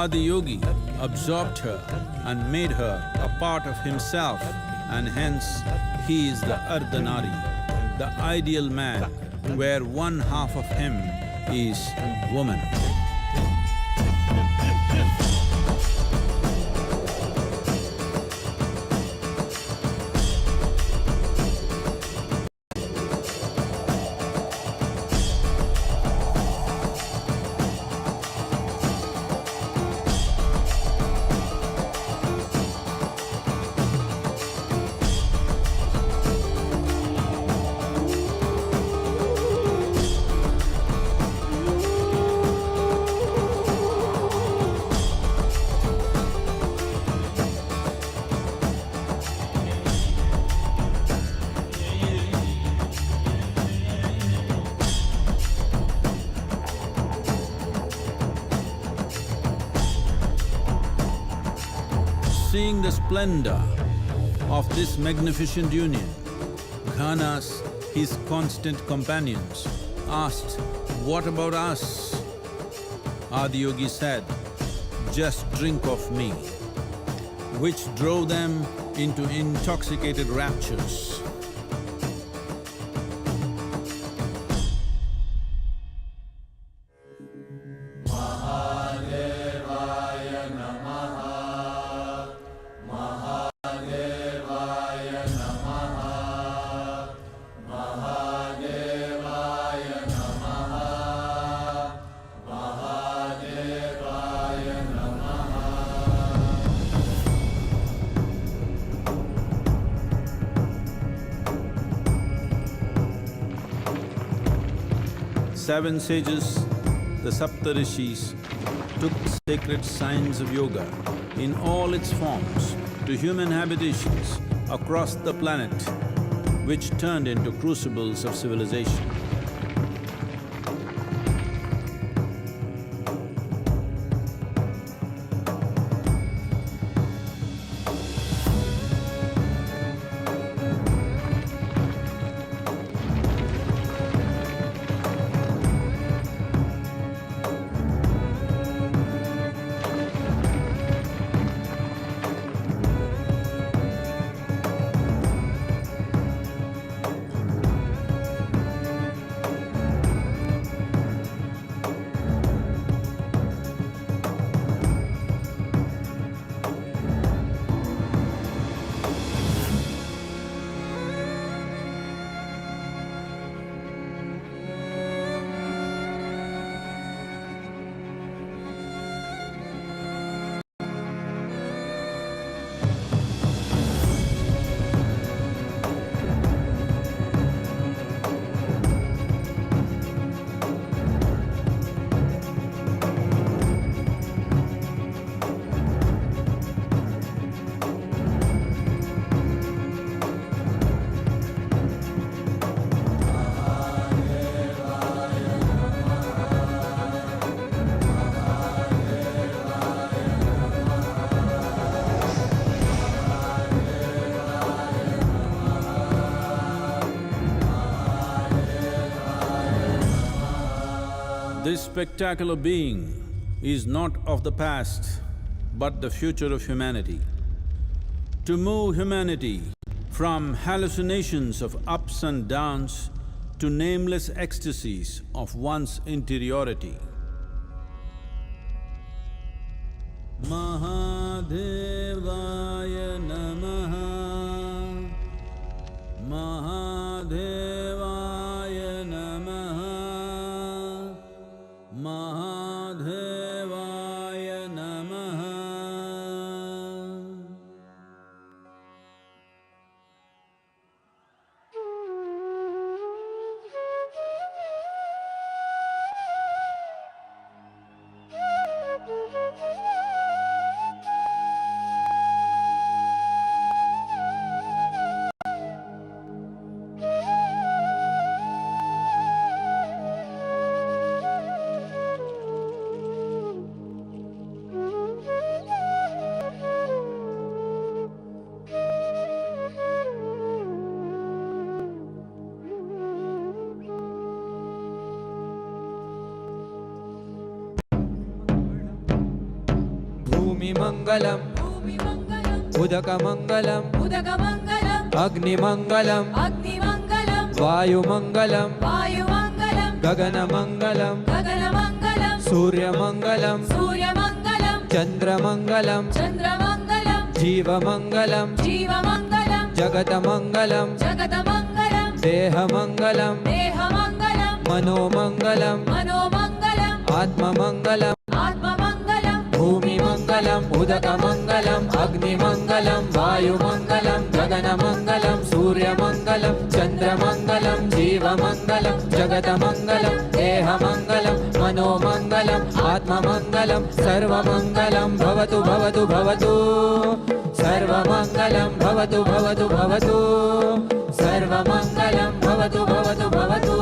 Speaker 5: Adiyogi absorbed her and made her a part of himself, and hence he is the Ardhanari, the ideal man, where one half of him is woman. Seeing the splendor of this magnificent union, Ghanas, his constant companions, asked, "What about us?" Adiyogi said, "Just drink of me," which drove them into intoxicated raptures. Seven sages, the Saptarishis, took sacred signs of yoga in all its forms to human habitations across the planet, which turned into crucibles of civilization. This spectacular being is not of the past, but the future of humanity. To move humanity from hallucinations of ups and downs to nameless ecstasies of one's interiority. Mahadevaya Namaha, Mahadevaya Namaha, Mahadevaya Namaha.
Speaker 6: भूमिमङ्गलम्
Speaker 1: भूमिमङ्गलम्
Speaker 6: उदकमङ्गलम्
Speaker 1: उदकमङ्गलम्
Speaker 6: अग्निमङ्गलम्
Speaker 1: अग्निमङ्गलम्
Speaker 6: वायुमङ्गलम्
Speaker 1: वायुमङ्गलम्
Speaker 6: गगनमङ्गलम्
Speaker 1: गगनमङ्गलम्
Speaker 6: सूर्यमङ्गलम्
Speaker 1: सूर्यमङ्गलम्
Speaker 6: चन्द्रमङ्गलम्
Speaker 1: चन्द्रमङ्गलम्
Speaker 6: जीवमङ्गलम्
Speaker 1: जीवमङ्गलम्
Speaker 6: जगतमङ्गलम्
Speaker 1: जगतमङ्गलम्
Speaker 6: देहमङ्गलम्
Speaker 1: देहमङ्गलम्
Speaker 6: मनोमङ्गलम्
Speaker 1: मनोमङ्गलम्
Speaker 6: आत्ममङ्गलम्
Speaker 1: आत्ममङ्गलम्
Speaker 6: भूमिमङ्गलम् उदकमङ्गलम् अग्निमङ्गलम् वायुमङ्गलम् गगनमङ्गलम् सूर्यमङ्गलम् चन्द्रमङ्गलम् जीवमङ्गलम् जगतमङ्गलम् देहमङ्गलम् मनोमङ्गलम् आत्ममङ्गलम् सर्वमङ्गलं भवतु भवतु भवतु सर्वमङ्गलं भवतु भवतु भवतु सर्वमङ्गलं भवतु भवतु भवतु।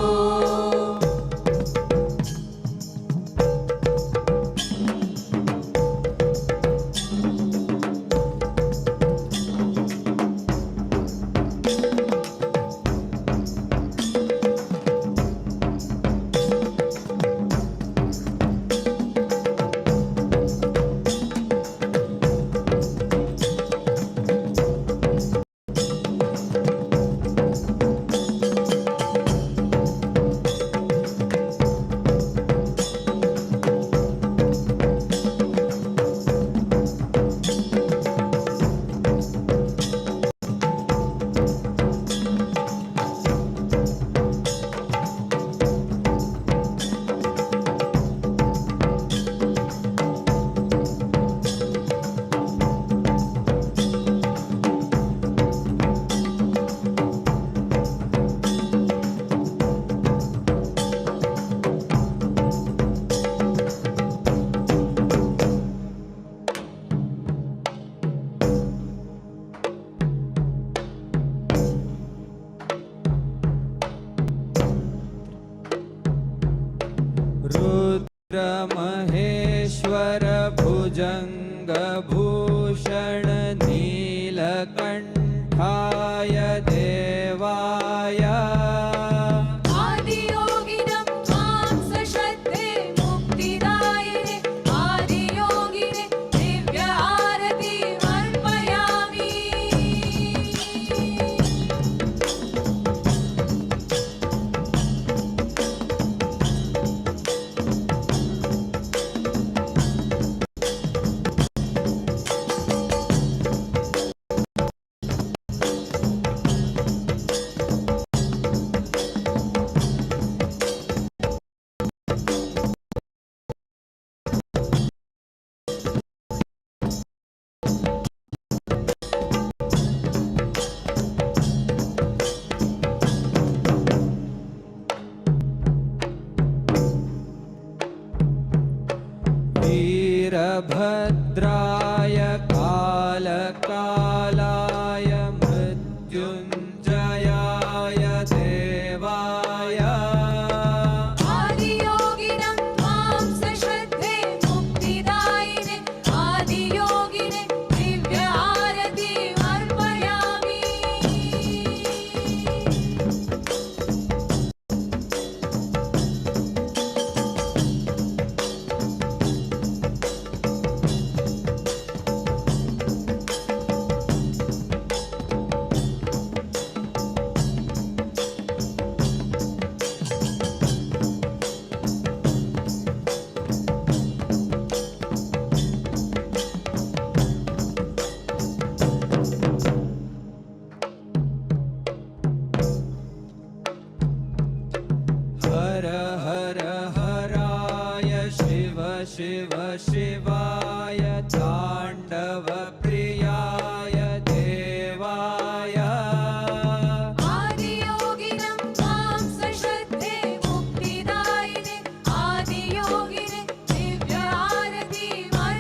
Speaker 6: रुद्रमहेश्वर भुजङ्गभूषण नीलकण्ठाय देवाय
Speaker 1: आदियोगिनं त्वां सश्रद्धे मुक्तिदायिने आदियोगिने दिव्य आरतिमर्पयामि।
Speaker 6: वीरभद्राय कालकालाय मृत्युञ्जयाय देवाय
Speaker 1: आदियोगिनं त्वां सश्रद्धे मुक्तिदायिने आदियोगिने दिव्य आरतिमर्पयामि।
Speaker 6: हर हर हराय शिव शिव शिवाय ताण्डव प्रियाय देवाय
Speaker 1: आदियोगिनं त्वां सश्रद्धे मुक्तिदायिने आदियोगिने Divya आरतिमर्पयामि।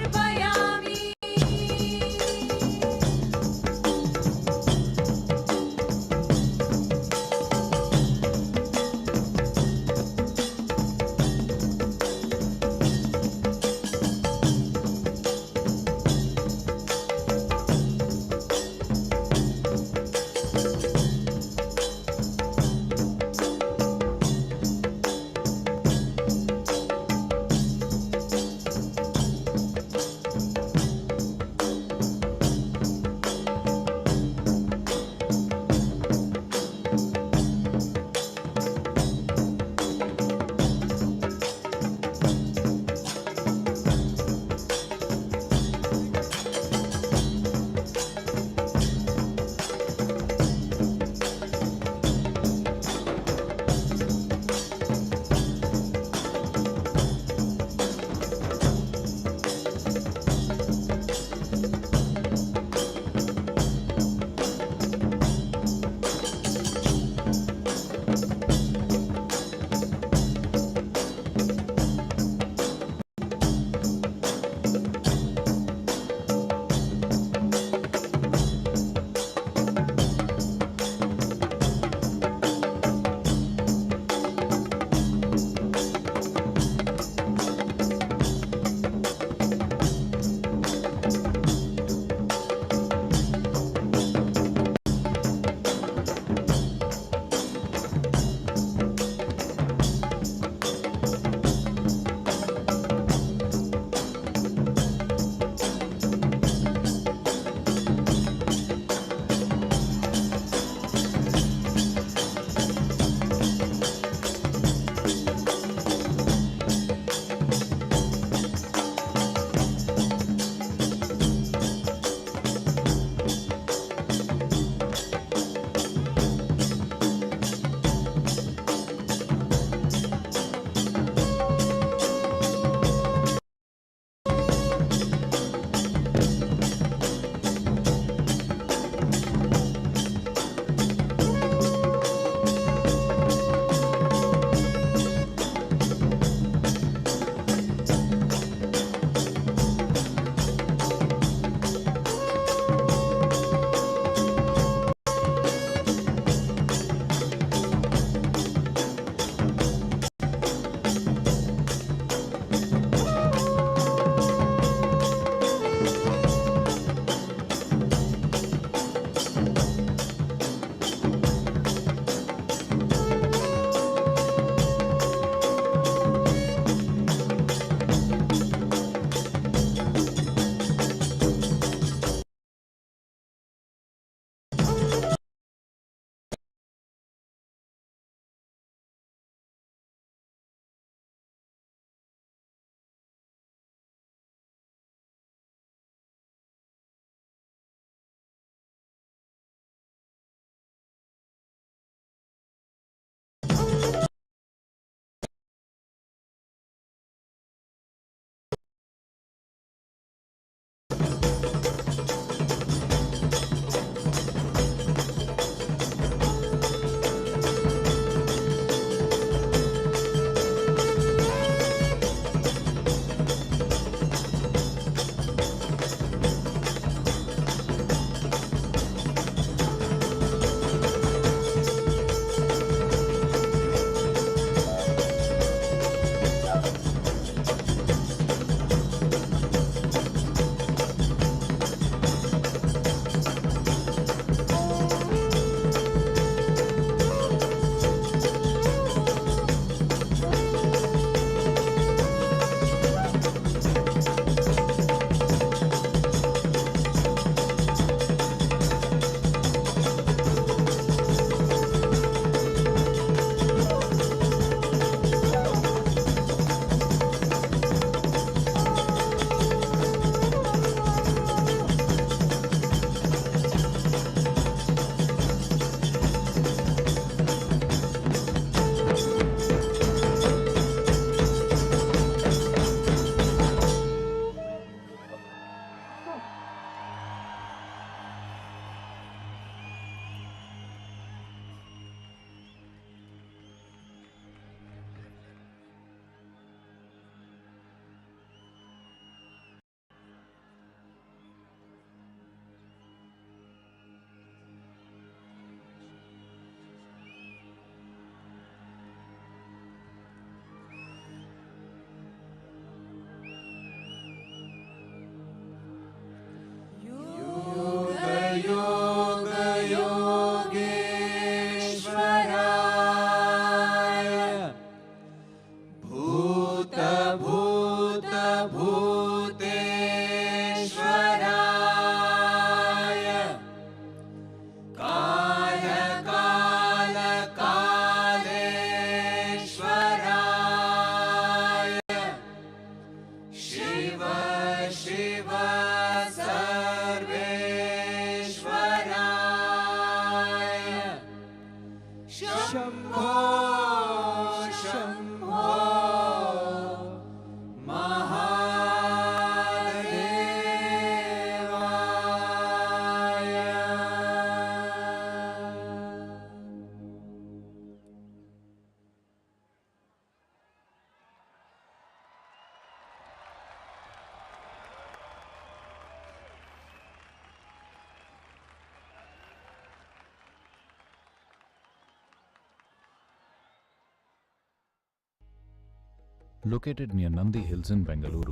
Speaker 7: Located near Nandi Hills in Bengaluru,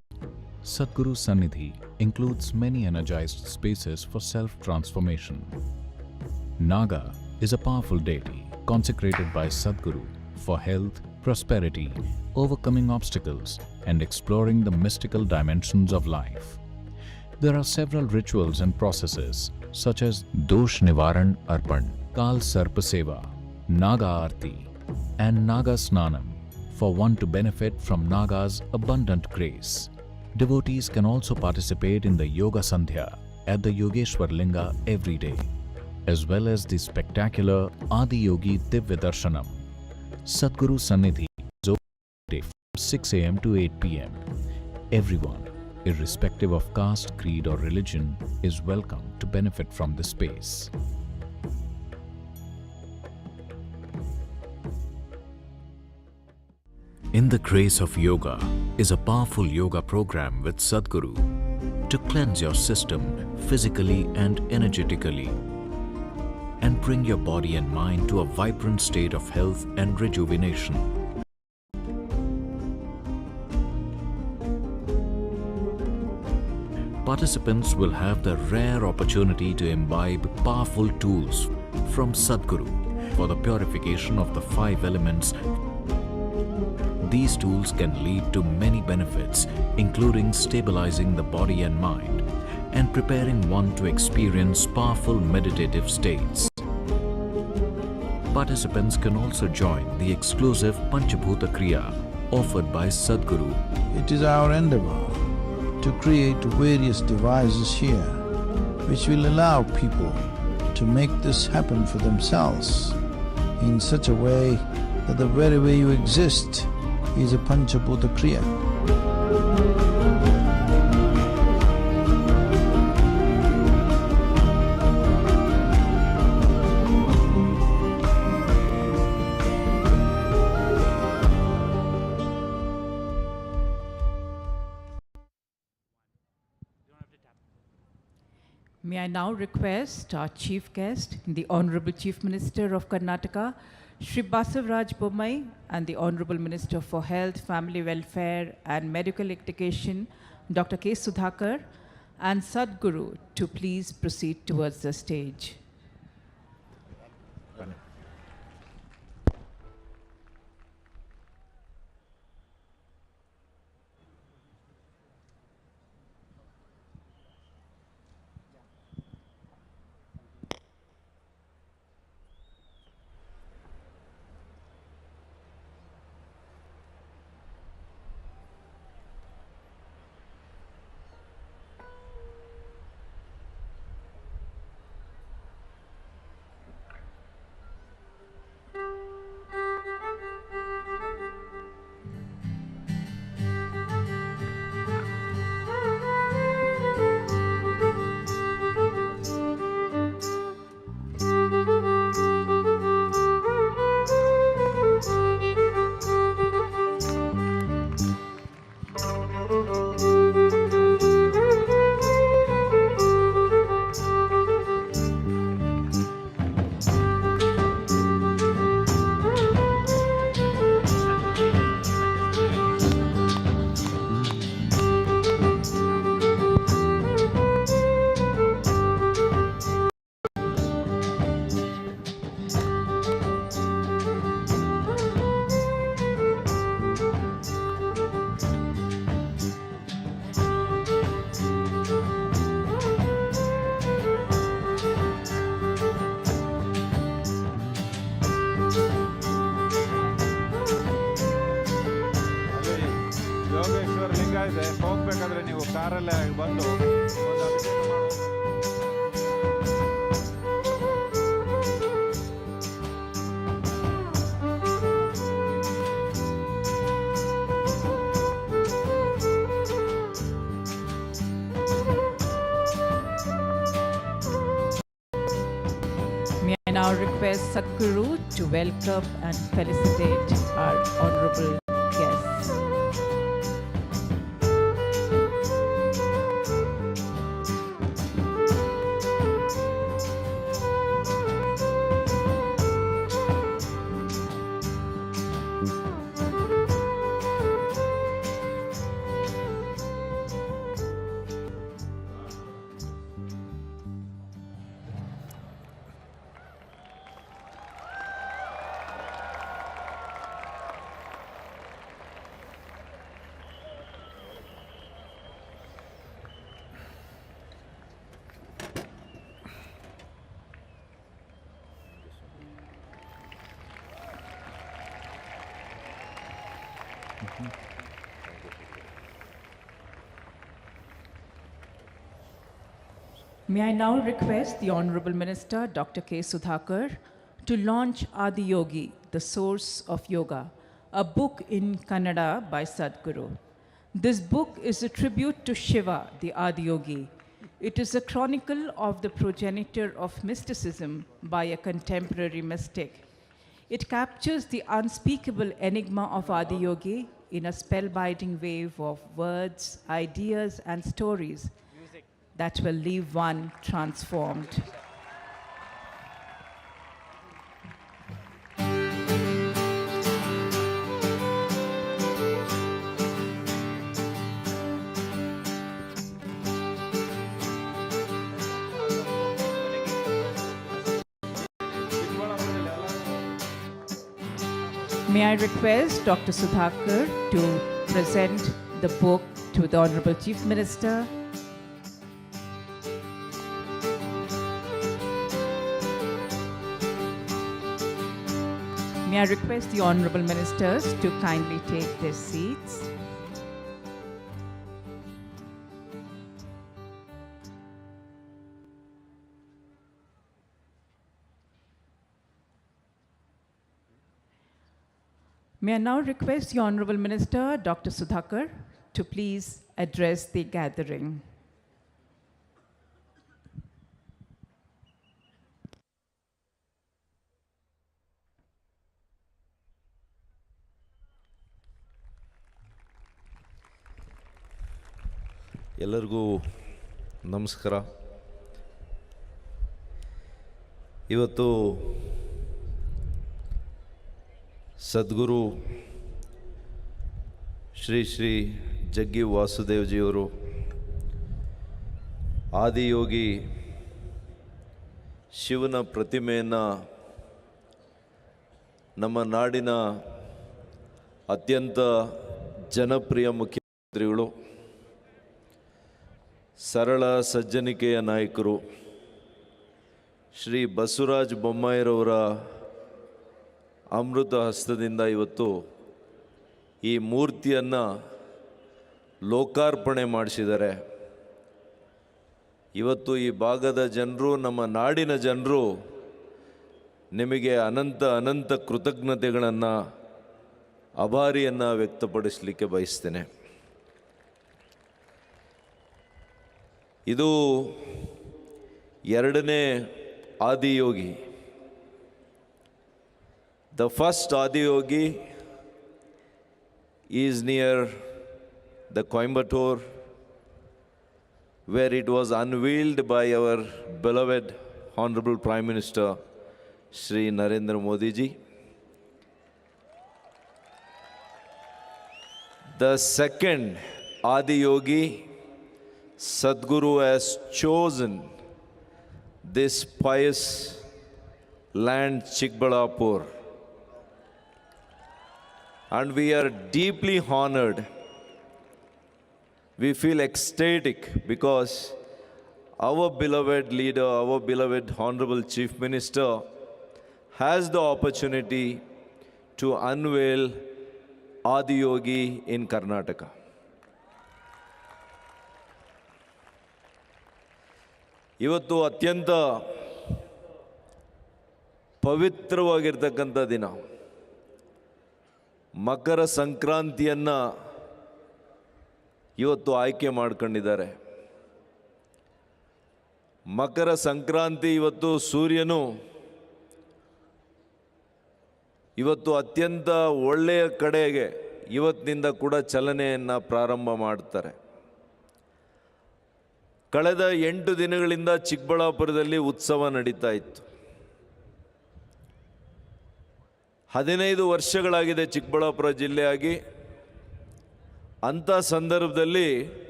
Speaker 7: Sadhguru Sannidhi includes many energized spaces for self-transformation. Naga is a powerful deity consecrated by Sadhguru for health, prosperity, overcoming obstacles, and exploring the mystical dimensions of life. There are several rituals and processes such as Dosh Nivaran Arpan, Kal Sarpa Seva, Naga Aarti, and Naga Snanam for one to benefit from Naga's abundant grace. Devotees can also participate in the Yoga Sandhya at the Yogeshwar Linga every day, as well as the spectacular Adi Yogi Divya Darshanam. Sadhguru Sannidhi is open every day from 6 a.m. to 8 p.m. Everyone, irrespective of caste, creed, or religion, is welcome to benefit from the space. In the Grace of Yoga is a powerful yoga program with Sadhguru to cleanse your system physically and energetically and bring your body and mind to a vibrant state of health and rejuvenation. Participants will have the rare opportunity to imbibe powerful tools from Sadhguru for the purification of the 5 elements. These tools can lead to many benefits, including stabilizing the body and mind and preparing one to experience powerful meditative states. Participants can also join the exclusive Panchabhuta Kriya offered by Sadhguru.
Speaker 8: It is our endeavor to create various devices here which will allow people to make this happen for themselves in such a way that the very way you exist is a Panchabhuta Kriya.
Speaker 3: May I now request our chief guest, the Honorable Chief Minister of Karnataka, Shri Basavaraj Bommai, and the Honorable Minister for Health, Family Welfare and Medical Education, Dr. K. Sudhakar, and Sadhguru to please proceed towards the stage.
Speaker 2: Yogeshwara ಲಿಂಗ ಇದೆ, ಹೋಗ್ಬೇಕಾದ್ರೆ ನೀವು ಕಾರಲ್ಲೇ ಬಂದು ಒಂದು ಅಭಿಷೇಕ ಮಾಡೋದು.
Speaker 3: May I now request Sadhguru to welcome and felicitate our honorable guests. May I now request the Honorable Minister, Dr. K. Sudhakar, to launch Adiyogi, The Source of Yoga, a book in Kannada by Sadhguru. This book is a tribute to Shiva, the Adiyogi. It is a chronicle of the progenitor of mysticism by a contemporary mystic. It captures the unspeakable enigma of Adiyogi in a spellbinding wave of words, ideas, and stories that will leave one transformed. May I request Dr. Sudhakar to present the book to the Honorable Chief Minister. May I request the Honorable Ministers to kindly take their seats. May I now request the Honorable Minister, Dr. Sudhakar, to please address the gathering.
Speaker 9: ಎಲ್ಲರಿಗೂ ನಮಸ್ಕಾರ. ಇವತ್ತು ಸದ್ಗುರು ಶ್ರೀ ಶ್ರೀ ಜಗ್ಗಿ ವಾಸುದೇವಜಿಯವರು ಆದಿಯೋಗಿ ಶಿವನ ಪ್ರತಿಮೆಯನ್ನು ನಮ್ಮ ನಾಡಿನ ಅತ್ಯಂತ ಜನಪ್ರಿಯ ಮುಖ್ಯಮಂತ್ರಿಗಳು, ಸರಳ ಸಜ್ಜನಿಕೆಯ ನಾಯಕರು ಶ್ರೀ ಬಸವರಾಜ ಬೊಮ್ಮಾಯಿರವರ ಅಮೃತ ಹಸ್ತದಿಂದ ಇವತ್ತು ಈ ಮೂರ್ತಿಯನ್ನು ಲೋಕಾರ್ಪಣೆ ಮಾಡಿಸಿದ್ದಾರೆ. ಇವತ್ತು ಈ ಭಾಗದ ಜನರು, ನಮ್ಮ ನಾಡಿನ ಜನರು ನಿಮಗೆ ಅನಂತ ಅನಂತ ಕೃತಜ್ಞತೆಗಳನ್ನು, ಆಭಾರಿಯನ್ನು ವ್ಯಕ್ತಪಡಿಸಲಿಕ್ಕೆ ಬಯಸ್ತೇನೆ. ಇದು ಎರಡನೇ Adiyogi. The first Adiyogi is near the Coimbatore, where it was unveiled by our beloved Honorable Prime Minister Shri Narendra Modi ji. The second Adiyogi, Sadhguru has chosen this pious land, Chikbalapur, and we are deeply honored. We feel ecstatic because our beloved leader, our beloved Honorable Chief Minister has the opportunity to unveil Adiyogi in Karnataka. ಇವತ್ತು ಅತ್ಯಂತ ಪವಿತ್ರವಾಗಿರ್ತಕ್ಕಂಥ ದಿನ. ಮಕರ ಸಂಕ್ರಾಂತಿಯನ್ನು ಇವತ್ತು ಆಯ್ಕೆ ಮಾಡ್ಕೊಂಡಿದ್ದಾರೆ. ಮಕರ ಸಂಕ್ರಾಂತಿ ಇವತ್ತು ಸೂರ್ಯನು ಇವತ್ತು ಅತ್ಯಂತ ಒಳ್ಳೆಯ ಕಡೆಗೆ ಇವತ್ತಿನಿಂದ ಕೂಡ ಚಲನೆಯನ್ನು ಪ್ರಾರಂಭ ಮಾಡ್ತಾರೆ. ಕಳೆದ 8 ದಿನಗಳಿಂದ ಚಿಕ್ಕಬಳ್ಳಾಪುರದಲ್ಲಿ ಉತ್ಸವ ನಡೀತಾ ಇತ್ತು. 15 ವರ್ಷಗಳಾಗಿದೆ ಚಿಕ್ಕಬಳ್ಳಾಪುರ ಜಿಲ್ಲೆಯಾಗಿ. ಅಂಥ ಸಂದರ್ಭದಲ್ಲಿ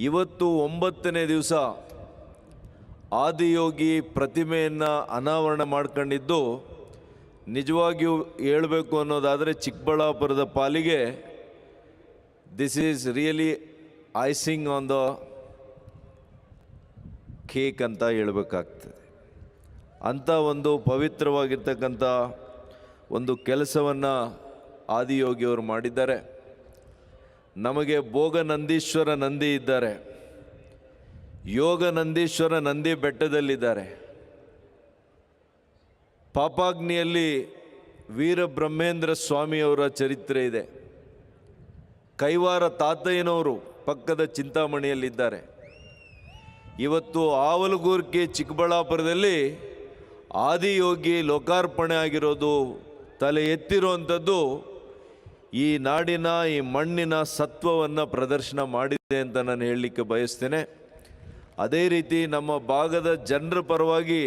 Speaker 9: ಇವತ್ತು 9ನೇ ದಿವಸ ಆದಿಯೋಗಿ ಪ್ರತಿಮೆಯನ್ನು ಅನಾವರಣ ಮಾಡ್ಕೊಂಡಿದ್ದು, ನಿಜವಾಗಿಯೂ ಹೇಳಬೇಕು ಅನ್ನೋದಾದರೆ ಚಿಕ್ಕಬಳ್ಳಾಪುರದ ಪಾಲಿಗೆ this is really icing on the cake ಅಂತ ಹೇಳಬೇಕಾಗ್ತದೆ. ಅಂಥ ಒಂದು ಪವಿತ್ರವಾಗಿರ್ತಕ್ಕಂಥ ಒಂದು ಕೆಲಸವನ್ನು ಆದಿಯೋಗಿಯವರು ಮಾಡಿದ್ದಾರೆ. ನಮಗೆ ಭೋಗ ನಂದೀಶ್ವರ ನಂದಿ ಇದ್ದಾರೆ. ಯೋಗ ನಂದೀಶ್ವರ ನಂದಿ ಬೆಟ್ಟದಲ್ಲಿದ್ದಾರೆ. ಪಾಪಾಗ್ನಿಯಲ್ಲಿ ವೀರಬ್ರಹ್ಮೇಂದ್ರ ಸ್ವಾಮಿಯವರ ಚರಿತ್ರೆ ಇದೆ. ಕೈವಾರ ತಾತಯ್ಯನವರು ಪಕ್ಕದ ಚಿಂತಾಮಣಿಯಲ್ಲಿದ್ದಾರೆ. ಇವತ್ತು ಆವಲಗೂರ್ಕಿ ಚಿಕ್ಕಬಳ್ಳಾಪುರದಲ್ಲಿ ಆದಿಯೋಗಿ ಲೋಕಾರ್ಪಣೆ ಆಗಿರೋದು, ತಲೆ ಎತ್ತಿರುವಂಥದ್ದು ಈ ನಾಡಿನ, ಈ ಮಣ್ಣಿನ ಸತ್ವವನ್ನು ಪ್ರದರ್ಶನ ಮಾಡಿದೆ ಅಂತ ನಾನು ಹೇಳಲಿಕ್ಕೆ ಬಯಸ್ತೇನೆ. ಅದೇ ರೀತಿ ನಮ್ಮ ಭಾಗದ ಜನರ ಪರವಾಗಿ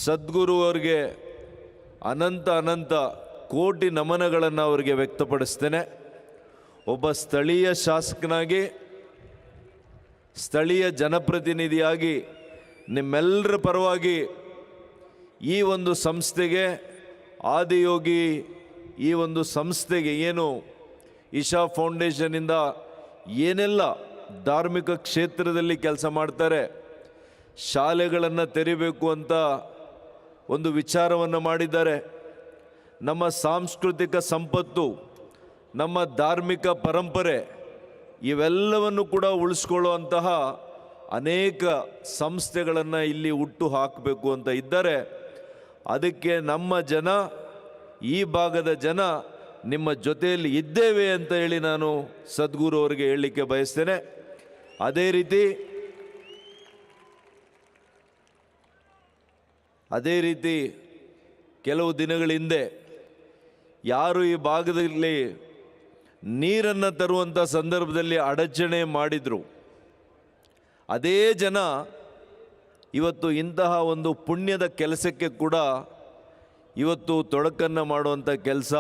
Speaker 9: ಸದ್ಗುರು ಅವರಿಗೆ ಅನಂತ ಅನಂತ ಕೋಟಿ ನಮನಗಳನ್ನು ಅವರಿಗೆ ವ್ಯಕ್ತಪಡಿಸ್ತೇನೆ. ಒಬ್ಬ ಸ್ಥಳೀಯ ಶಾಸಕನಾಗಿ, ಸ್ಥಳೀಯ ಜನಪ್ರತಿನಿಧಿಯಾಗಿ ನಿಮ್ಮೆಲ್ಲರ ಪರವಾಗಿ ಈ ಒಂದು ಸಂಸ್ಥೆಗೆ, ಆದಿಯೋಗಿ ಈ ಒಂದು ಸಂಸ್ಥೆಗೆ ಏನು ಇಶಾ ಫೌಂಡೇಶನ್ನಿಂದ ಏನೆಲ್ಲ ಧಾರ್ಮಿಕ ಕ್ಷೇತ್ರದಲ್ಲಿ ಕೆಲಸ ಮಾಡ್ತಾರೆ, ಶಾಲೆಗಳನ್ನು ತೆರಿಬೇಕು ಅಂತ ಒಂದು ವಿಚಾರವನ್ನು ಮಾಡಿದ್ದಾರೆ. ನಮ್ಮ ಸಾಂಸ್ಕೃತಿಕ ಸಂಪತ್ತು, ನಮ್ಮ ಧಾರ್ಮಿಕ ಪರಂಪರೆ ಇವೆಲ್ಲವನ್ನು ಕೂಡ ಉಳಿಸ್ಕೊಳ್ಳುವಂತಹ ಅನೇಕ ಸಂಸ್ಥೆಗಳನ್ನು ಇಲ್ಲಿ ಹುಟ್ಟು ಹಾಕಬೇಕು ಅಂತ ಇದ್ದಾರೆ. ಅದಕ್ಕೆ ನಮ್ಮ ಜನ, ಈ ಭಾಗದ ಜನ ನಿಮ್ಮ ಜೊತೆಯಲ್ಲಿ ಇದ್ದೇವೆ ಅಂತ ಹೇಳಿ ನಾನು ಸದ್ಗುರು ಅವರಿಗೆ ಹೇಳಲಿಕ್ಕೆ ಬಯಸ್ತೇನೆ. ಅದೇ ರೀತಿ ಕೆಲವು ದಿನಗಳ ಹಿಂದೆ ಯಾರು ಈ ಭಾಗದಲ್ಲಿ ನೀರನ್ನು ತರುವಂಥ ಸಂದರ್ಭದಲ್ಲಿ ಅಡಚಣೆ ಮಾಡಿದರು, ಅದೇ ಜನ ಇವತ್ತು ಇಂತಹ ಒಂದು ಪುಣ್ಯದ ಕೆಲಸಕ್ಕೆ ಕೂಡ ಇವತ್ತು ತೊಡಕನ್ನು ಮಾಡುವಂಥ ಕೆಲಸ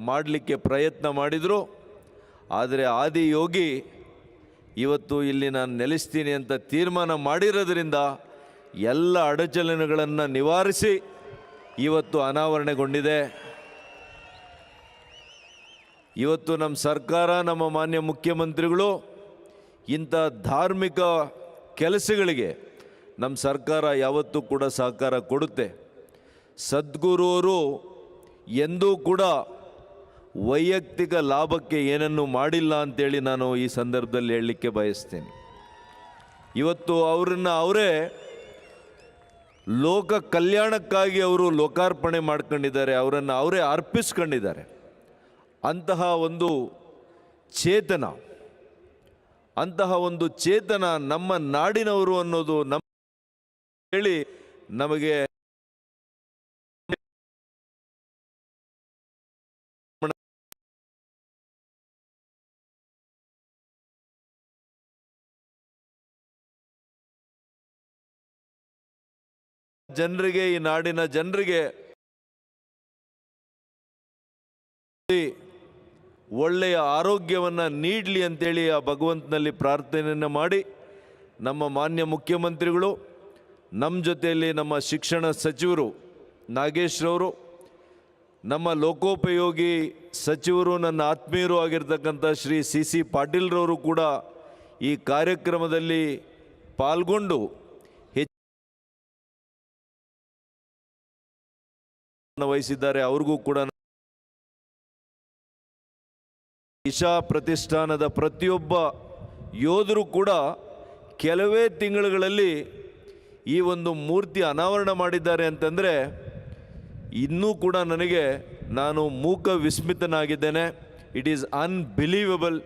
Speaker 9: ಮಾಡಲಿಕ್ಕೆ ಪ್ರಯತ್ನ ಮಾಡಿದರು. ಆದರೆ ಆದಿಯೋಗಿ ಇವತ್ತು ಇಲ್ಲಿ ನಾನು ನೆಲೆಸ್ತೀನಿ ಅಂತ ತೀರ್ಮಾನ ಮಾಡಿರೋದ್ರಿಂದ ಎಲ್ಲ ಅಡಚಣೆಗಳನ್ನು ನಿವಾರಿಸಿ ಇವತ್ತು ಅನಾವರಣೆಗೊಂಡಿದೆ. ಇವತ್ತು ನಮ್ಮ ಸರ್ಕಾರ, ನಮ್ಮ ಮಾನ್ಯ ಮುಖ್ಯಮಂತ್ರಿಗಳು ಇಂಥ ಧಾರ್ಮಿಕ ಕೆಲಸಗಳಿಗೆ ನಮ್ಮ ಸರ್ಕಾರ ಯಾವತ್ತೂ ಕೂಡ ಸಹಕಾರ ಕೊಡುತ್ತೆ. ಸದ್ಗುರುವರು ಎಂದೂ ಕೂಡ ವೈಯಕ್ತಿಕ ಲಾಭಕ್ಕೆ ಏನನ್ನೂ ಮಾಡಿಲ್ಲ ಅಂತೇಳಿ ನಾನು ಈ ಸಂದರ್ಭದಲ್ಲಿ ಹೇಳಲಿಕ್ಕೆ ಬಯಸ್ತೇನೆ. ಇವತ್ತು ಅವರೇ ಲೋಕ ಕಲ್ಯಾಣಕ್ಕಾಗಿ ಅವರು ಲೋಕಾರ್ಪಣೆ ಮಾಡ್ಕೊಂಡಿದ್ದಾರೆ, ಅವರನ್ನು ಅವರೇ ಅರ್ಪಿಸ್ಕೊಂಡಿದ್ದಾರೆ. ಅಂತಹ ಒಂದು ಚೇತನ ನಮ್ಮ ನಾಡಿನವರು ಅನ್ನೋದು ನಮ್ಮ ಹೇಳಿ ನಮಗೆ ಜನರಿಗೆ, ಈ ನಾಡಿನ ಜನರಿಗೆ ಒಳ್ಳೆಯ ಆರೋಗ್ಯವನ್ನು ನೀಡಲಿ ಅಂತೇಳಿ ಆ ಭಗವಂತನಲ್ಲಿ ಪ್ರಾರ್ಥನೆಯನ್ನು ಮಾಡಿ, ನಮ್ಮ ಮಾನ್ಯ ಮುಖ್ಯಮಂತ್ರಿಗಳು, ನಮ್ಮ ಜೊತೆಯಲ್ಲಿ ನಮ್ಮ ಶಿಕ್ಷಣ ಸಚಿವರು ನಾಗೇಶ್ರವರು, ನಮ್ಮ ಲೋಕೋಪಯೋಗಿ ಸಚಿವರು, ನನ್ನ ಆತ್ಮೀಯರು ಆಗಿರ್ತಕ್ಕಂಥ ಶ್ರೀ ಸಿ ಪಾಟೀಲ್ರವರು ಕೂಡ ಈ ಕಾರ್ಯಕ್ರಮದಲ್ಲಿ ಪಾಲ್ಗೊಂಡು ವಹಿಸಿದ್ದಾರೆ. ಅವ್ರಿಗೂ ಕೂಡ ಇಶಾ ಪ್ರತಿಷ್ಠಾನದ ಪ್ರತಿಯೊಬ್ಬ ಯೋಧರು ಕೂಡ ಕೆಲವೇ ತಿಂಗಳುಗಳಲ್ಲಿ ಈ ಒಂದು ಮೂರ್ತಿ ಅನಾವರಣ ಮಾಡಿದ್ದಾರೆ ಅಂತಂದರೆ ಇನ್ನೂ ಕೂಡ ನಾನು ಮೂಕ ವಿಸ್ಮಿತನಾಗಿದ್ದೇನೆ. It is unbelievable.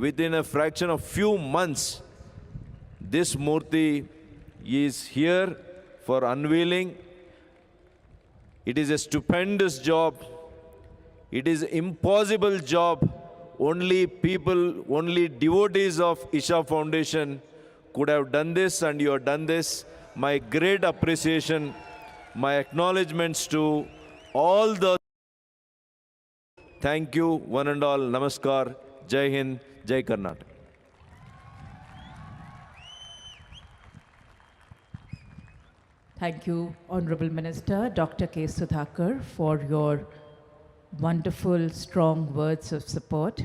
Speaker 9: Within a fraction of few months this murti is here for unveiling. It is a stupendous job. It is impossible job. Only devotees of Isha Foundation could have done this, and you have done this. My great appreciation, my acknowledgements to all the. Thank you, one and all. Namaskar. Jai Hind. Jai Karnataka.
Speaker 3: Thank you, Honorable Minister Dr. K. Sudhakar, for your wonderful, strong words of support.